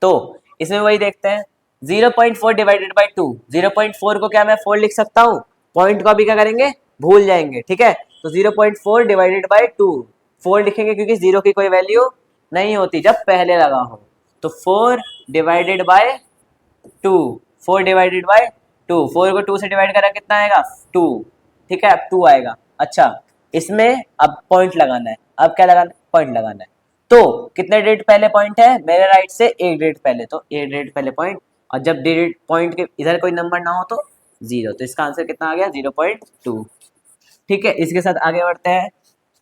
तो इसमें वही देखते हैं, 0.4 डिवाइडेड बाई 2, 0.4 को क्या मैं 4 लिख सकता हूँ, पॉइंट को अभी क्या करेंगे, भूल जाएंगे। ठीक है, तो 0.4 डिवाइडेड बाई 2, 4 लिखेंगे क्योंकि 0 की कोई वैल्यू नहीं होती जब पहले लगा हो, तो 4 डिवाइडेड बाय 2, 4 डिवाइडेड बाय 2, 4 को 2 से डिवाइड करा कितना आएगा, 2। ठीक है, अब 2 आएगा। अच्छा इसमें अब पॉइंट लगाना है, अब क्या लगाना है, पॉइंट लगाना है। तो कितने डिजिट पहले पॉइंट है मेरे राइट से, एक डिजिट पहले, तो एक डिजिट पहले पॉइंट, और जब डिजिट पॉइंट के इधर कोई नंबर ना हो तो 0, तो इसका आंसर कितना आ गया, 0.2। ठीक है, इसके साथ आगे बढ़ते हैं।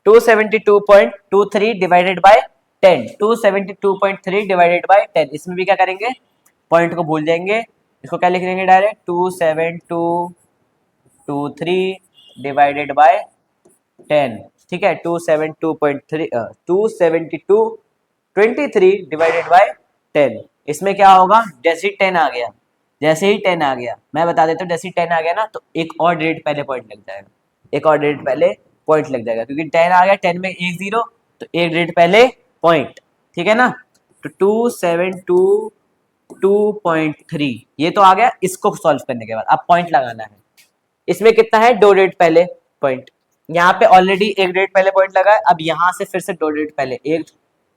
272.23 डिवाइडेड बाय 10, 272.3 डिवाइडेड बाय 10, इसमें भी क्या करेंगे, पॉइंट को भूल जाएंगे, इसको क्या लिख देंगे डायरेक्ट, 27223 डिवाइडेड बाय 10। ठीक है, 272.23 डिवाइडेड बाय 10, इसमें क्या होगा, जैसे ही 10 आ गया, जैसे ही 10 आ गया, मैं बता देता हूँ, जैसे ही 10 आ गया ना तो एक और डिजिट पहले पॉइंट लग जाएगा, एक और डिजिट पहले पॉइंट लग जाएगा, क्योंकि 10 आ गया, 10 में एक 0 तो एक डिजिट पहले पॉइंट। ठीक है ना, तो 272.3 ये तो आ गया, इसको सॉल्व करने के बाद अब पॉइंट लगाना है। इसमें कितना है, 2 डिजिट पहले पॉइंट, यहाँ पे ऑलरेडी एक डिजिट पहले पॉइंट लगा है, अब यहाँ से फिर से दो डिजिट पहले, एक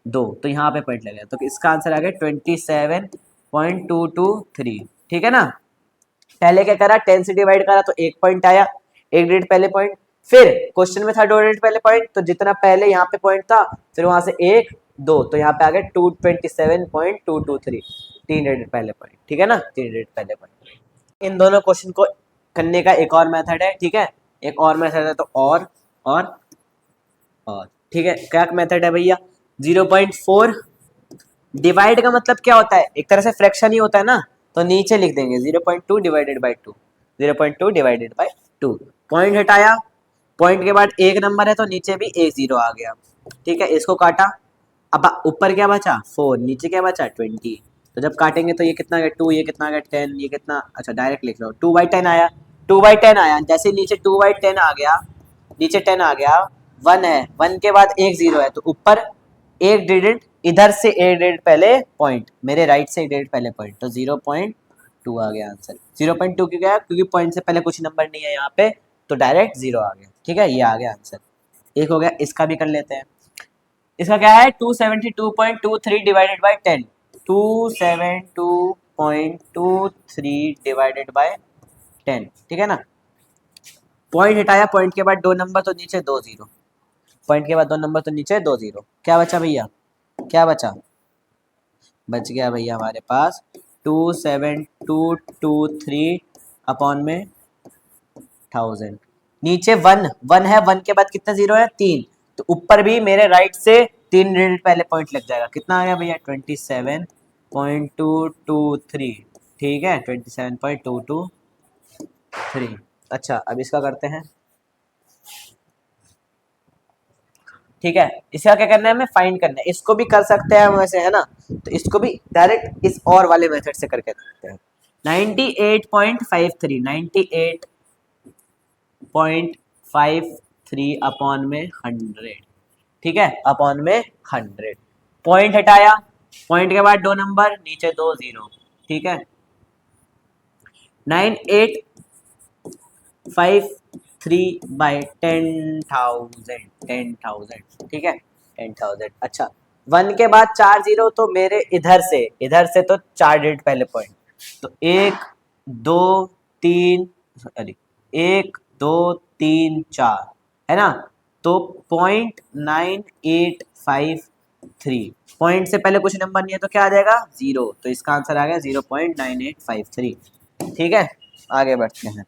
दो, तो यहाँ पे पॉइंट लगा, तो इसका आंसर आ गया 27.223। ठीक है ना। पहले क्या करा, 10 से डिवाइड करा तो एक पॉइंट आया, एक डिजिट पहले पॉइंट, फिर क्वेश्चन में था दो डिजिट पहले पॉइंट, तो जितना पहले यहाँ पे पॉइंट था फिर वहां से एक दो, तो यहाँ पे आ गया 227.223, तीन डिजिट पहले पॉइंट। ठीक है ना, तीन डिजिट पहले पॉइंट। इन दोनों क्वेश्चन को करने का एक और मेथड है। ठीक है, एक और मेथड है, तो और ठीक है, क्या मेथड है भैया, 0.4 डिवाइड का मतलब क्या होता है, एक तरह से फ्रैक्शन ही होता है ना, तो नीचे लिख देंगे 0.2 divided by 2, 0.2 divided by 2, point हटाया, पॉइंट के बाद एक नंबर है तो नीचे भी एक जीरो आ गया। ठीक है, इसको काटा, अब ऊपर क्या बचा 4, नीचे क्या बचा 20, तो जब काटेंगे तो ये कितना गया 2, ये कितना गया 10, ये कितना, अच्छा डायरेक्ट लिख लो, 2/10 आया, 2/10 आया, जैसे नीचे 2/10 आ गया, नीचे 10 आ गया, 1 है, 1 के बाद एक जीरो है, तो ऊपर एक डिजिट, इधर से एक डिजिट पहले पॉइंट, मेरे राइट से एक डिजिट पहले पॉइंट, तो 0.2 आ गया आंसर। 0.2 क्यों गया, क्योंकि पॉइंट से पहले कुछ नंबर नहीं है यहाँ पे, तो डायरेक्ट जीरो आ गया। ठीक है, ये आ गया आंसर। एक हो गया, इसका भी कर लेते हैं। इसका क्या है, 272.23 डिवाइडेड बाई 10, 272.23 डिवाइडेड बाई 10। ठीक है ना, पॉइंट हटाया, पॉइंट के बाद दो नंबर तो नीचे दो जीरो, पॉइंट के बाद दो नंबर तो नीचे दो जीरो, क्या बचा भैया, क्या बचा, बच गया भैया हमारे पास 27223 अपॉन में 1000, नीचे वन, वन है, वन के बाद कितना जीरो है 3, तो ऊपर भी मेरे राइट से तीन डिजिट पहले पॉइंट लग जाएगा, कितना आ गया भैया 27.223। ठीक है, 27.223। अच्छा, अब इसका करते हैं। ठीक है, इसका क्या करना है, हमें फाइंड करना है, इसको भी कर सकते हैं हम वैसे, है ना, तो इसको भी डायरेक्ट इस और वाले मेथड से करके देखते हैं। 98.53, 98.53 अपॉन में 100। ठीक है, अपॉन में 100, पॉइंट हटाया, पॉइंट के बाद दो नंबर, नीचे दो जीरो। ठीक है, 9853/10,000, 10,000। ठीक है, 10,000। अच्छा, 1 के बाद चार जीरो, तो मेरे इधर से तो चार डिजिट पहले पॉइंट, तो एक दो तीन, अरे 1 2 3 4, है ना, तो 0.9853, पॉइंट से पहले कुछ नंबर नहीं है तो क्या आ जाएगा जीरो, तो इसका आंसर आ गया 0.9853। ठीक है, आगे बढ़ते हैं।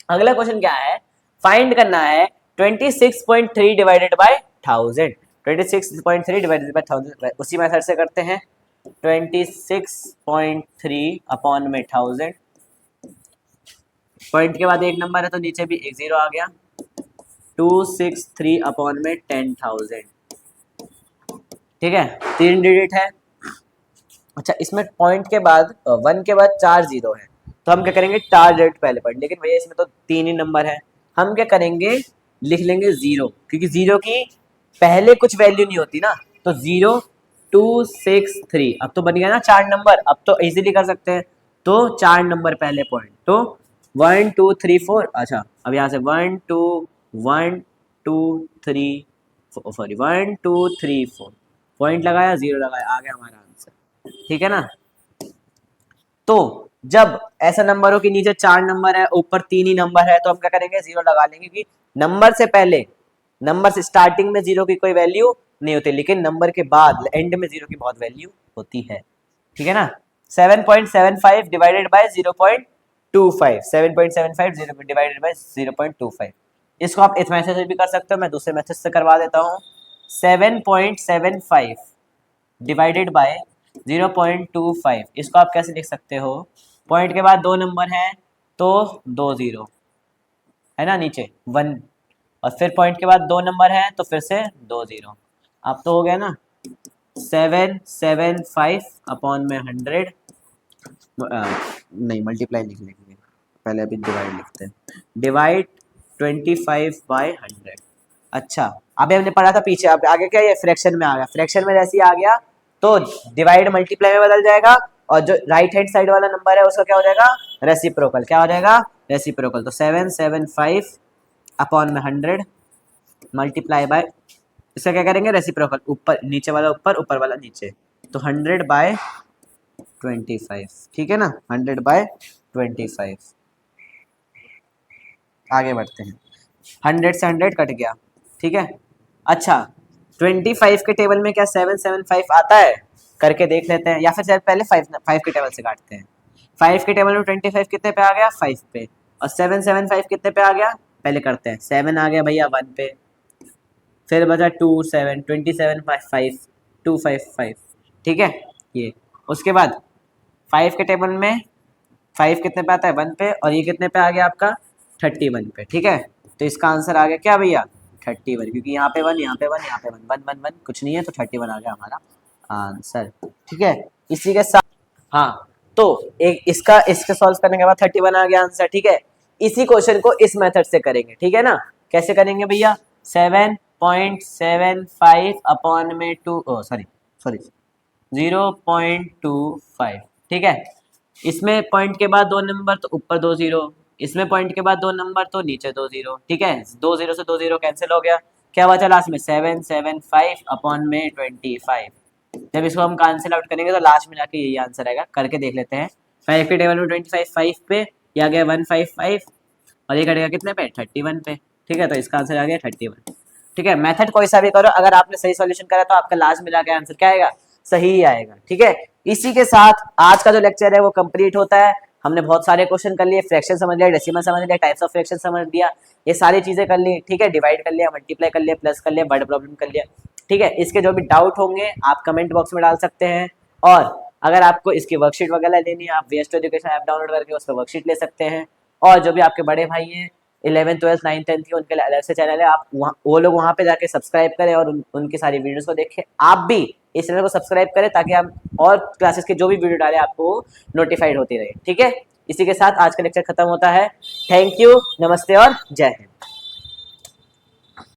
अगला क्वेश्चन क्या है, फाइंड करना है 26.3 डिवाइडेड बाय 1000, 26.3 डिवाइडेड बाय 1000, उसी मेथड से करते हैं। 26.3 अपॉन में 1000, पॉइंट के बाद एक नंबर है तो नीचे भी एक जीरो आ गया, 263 अपॉन में 10,000। ठीक है, तीन डिजिट है। अच्छा, इसमें पॉइंट के बाद 1 के बाद चार जीरो है, तो हम क्या करेंगे, चार डिजिट पहले पॉइंट, लेकिन भैया इसमें तो तीन ही नंबर है, हम क्या करेंगे, लिख लेंगे जीरो, क्योंकि जीरो की पहले कुछ वैल्यू नहीं होती ना, तो 0 2 6 3, अब तो बन गया ना चार नंबर, अब तो इजीली कर सकते हैं, तो चार नंबर पहले पॉइंट, तो 1 2 3 4। अच्छा, अब यहाँ से 1 2 1 2 3, सॉरी 1 2 3 4, पॉइंट लगाया, जीरो लगाया, आ गया हमारा आंसर। ठीक है ना, तो जब ऐसा नंबर हो कि नीचे चार नंबर है, ऊपर तीन ही नंबर है, तो हम क्या करेंगे, जीरो लगा लेंगे, कि नंबर से पहले, नंबर से स्टार्टिंग में जीरो की कोई वैल्यू नहीं होती, लेकिन नंबर के बाद एंड में जीरो की बहुत वैल्यू होती है। ठीक है ना, 7.75 डिवाइडेड बाय 0.25, 7.75 डिवाइडेड बाय 0.25, इसको आप इस मैथड से भी कर सकते हो, मैं दूसरे मैथड से करवा देता हूँ। 7.75 डिवाइडेड बाय 0.25, इसको आप कैसे लिख सकते हो, पॉइंट के बाद दो नंबर है तो दो जीरो, है ना, नीचे वन, और फिर पॉइंट के बाद दो नंबर है तो फिर से दो जीरो, अब तो हो गया ना 775 अपॉन में 100, नहीं मल्टीप्लाई लिख लेंगे, पहले अभी डिवाइड लिखते हैं, डिवाइड 25/100। अच्छा, अभी हमने पढ़ा था पीछे, अब आगे क्या, ये फ्रैक्शन में आ गया, फ्रैक्शन में जैसे ही आ गया तो डिवाइड मल्टीप्लाई में बदल जाएगा, और जो राइट हैंड साइड वाला नंबर है उसका क्या हो जाएगा, रेसिप्रोकल, क्या हो जाएगा, रेसिप्रोकल, तो 775 अपॉन में 100 मल्टीप्लाई बाय, इसका क्या करेंगे रेसिप्रोकल, ऊपर नीचे वाला ऊपर, ऊपर वाला नीचे, तो 100/25, ठीक है ना, 100/25। आगे बढ़ते हैं, 100 से 100 कट गया, ठीक है। अच्छा 25 के टेबल में क्या 775 आता है, करके देख लेते हैं, या फिर शायद पहले 5 के टेबल से काटते हैं। 5 के टेबल में 25 कितने पे आ गया, 5 पे, और 775 कितने पे आ गया, पहले करते हैं, 7 आ गया भैया 1 पे, फिर बचा 2 7 27 5 255, ठीक है ये। उसके बाद 5 के टेबल में 5 कितने पे आता है, 1 पे, और ये कितने पे आ गया आपका 31 पे, ठीक है। तो इसका आंसर आ गया क्या भैया 31, क्योंकि यहाँ पे 1, यहाँ पे 1, यहाँ पे 1, 1 1 1 कुछ नहीं है, तो 31 आ गया हमारा आंसर, ठीक है। इसी के साथ हाँ, तो एक इसके सॉल्व करने के बाद 31 आ गया आंसर, ठीक है। इसी क्वेश्चन को इस मेथड से करेंगे, ठीक है ना। कैसे करेंगे भैया, 7.75 अपॉन में 2 सॉरी 0.25, ठीक है। इसमें पॉइंट के बाद 2 नंबर तो ऊपर 2 जीरो, इसमें पॉइंट के बाद 2 नंबर तो नीचे 2 जीरो, ठीक है। 2 जीरो से 2 जीरो कैंसिल हो गया, क्या बचा लास्ट में 775 अपॉन में 25। जब इसको हम कैंसिल आउट करेंगे तो लास्ट में जाके यही आंसर आएगा, करके देख लेते हैं। 5 के टेबल में 25 5 पे, ये आ गया 155, और ये कटेगा कितने पे 31 पे, ठीक है। तो इसका आंसर आ गया 31, ठीक है। मेथड कोई सा भी करो, अगर आपने सही सॉल्यूशन करा तो आपका लास्ट में जाके आंसर क्या आएगा, सही ही आएगा, ठीक है। इसी के साथ आज का जो लेक्चर है वो कंप्लीट होता है। हमने बहुत सारे क्वेश्चन कर लिए, फ्रैक्शन समझ लिया, डेसिमल समझ लिया, टाइप्स ऑफ फ्रैक्शन समझ लिया, ये सारी चीजें कर ली, ठीक है। डिवाइड कर लिया, मल्टीप्लाई कर लिया, प्लस कर लिया, वर्ड प्रॉब्लम कर लिया, ठीक है। इसके जो भी डाउट होंगे आप कमेंट बॉक्स में डाल सकते हैं, और अगर आपको इसकी वर्कशीट वगैरह लेनी है आप वेस्ट एजुकेशन ऐप डाउनलोड करके उस पर वर्कशीट ले सकते हैं। और जो भी आपके बड़े भाई हैं 11th 12th 9th 10th के, उनके लिए अलग से चैनल है, आप वो लोग वहाँ पे जाके सब्सक्राइब करें और उनकी सारी वीडियोस को देखें। आप भी इस चैनल को सब्सक्राइब करें ताकि हम और क्लासेस के जो भी वीडियो डालें आपको नोटिफाइड होती रहे, ठीक है। इसी के साथ आज का लेक्चर खत्म होता है। थैंक यू, नमस्ते और जय हिंद।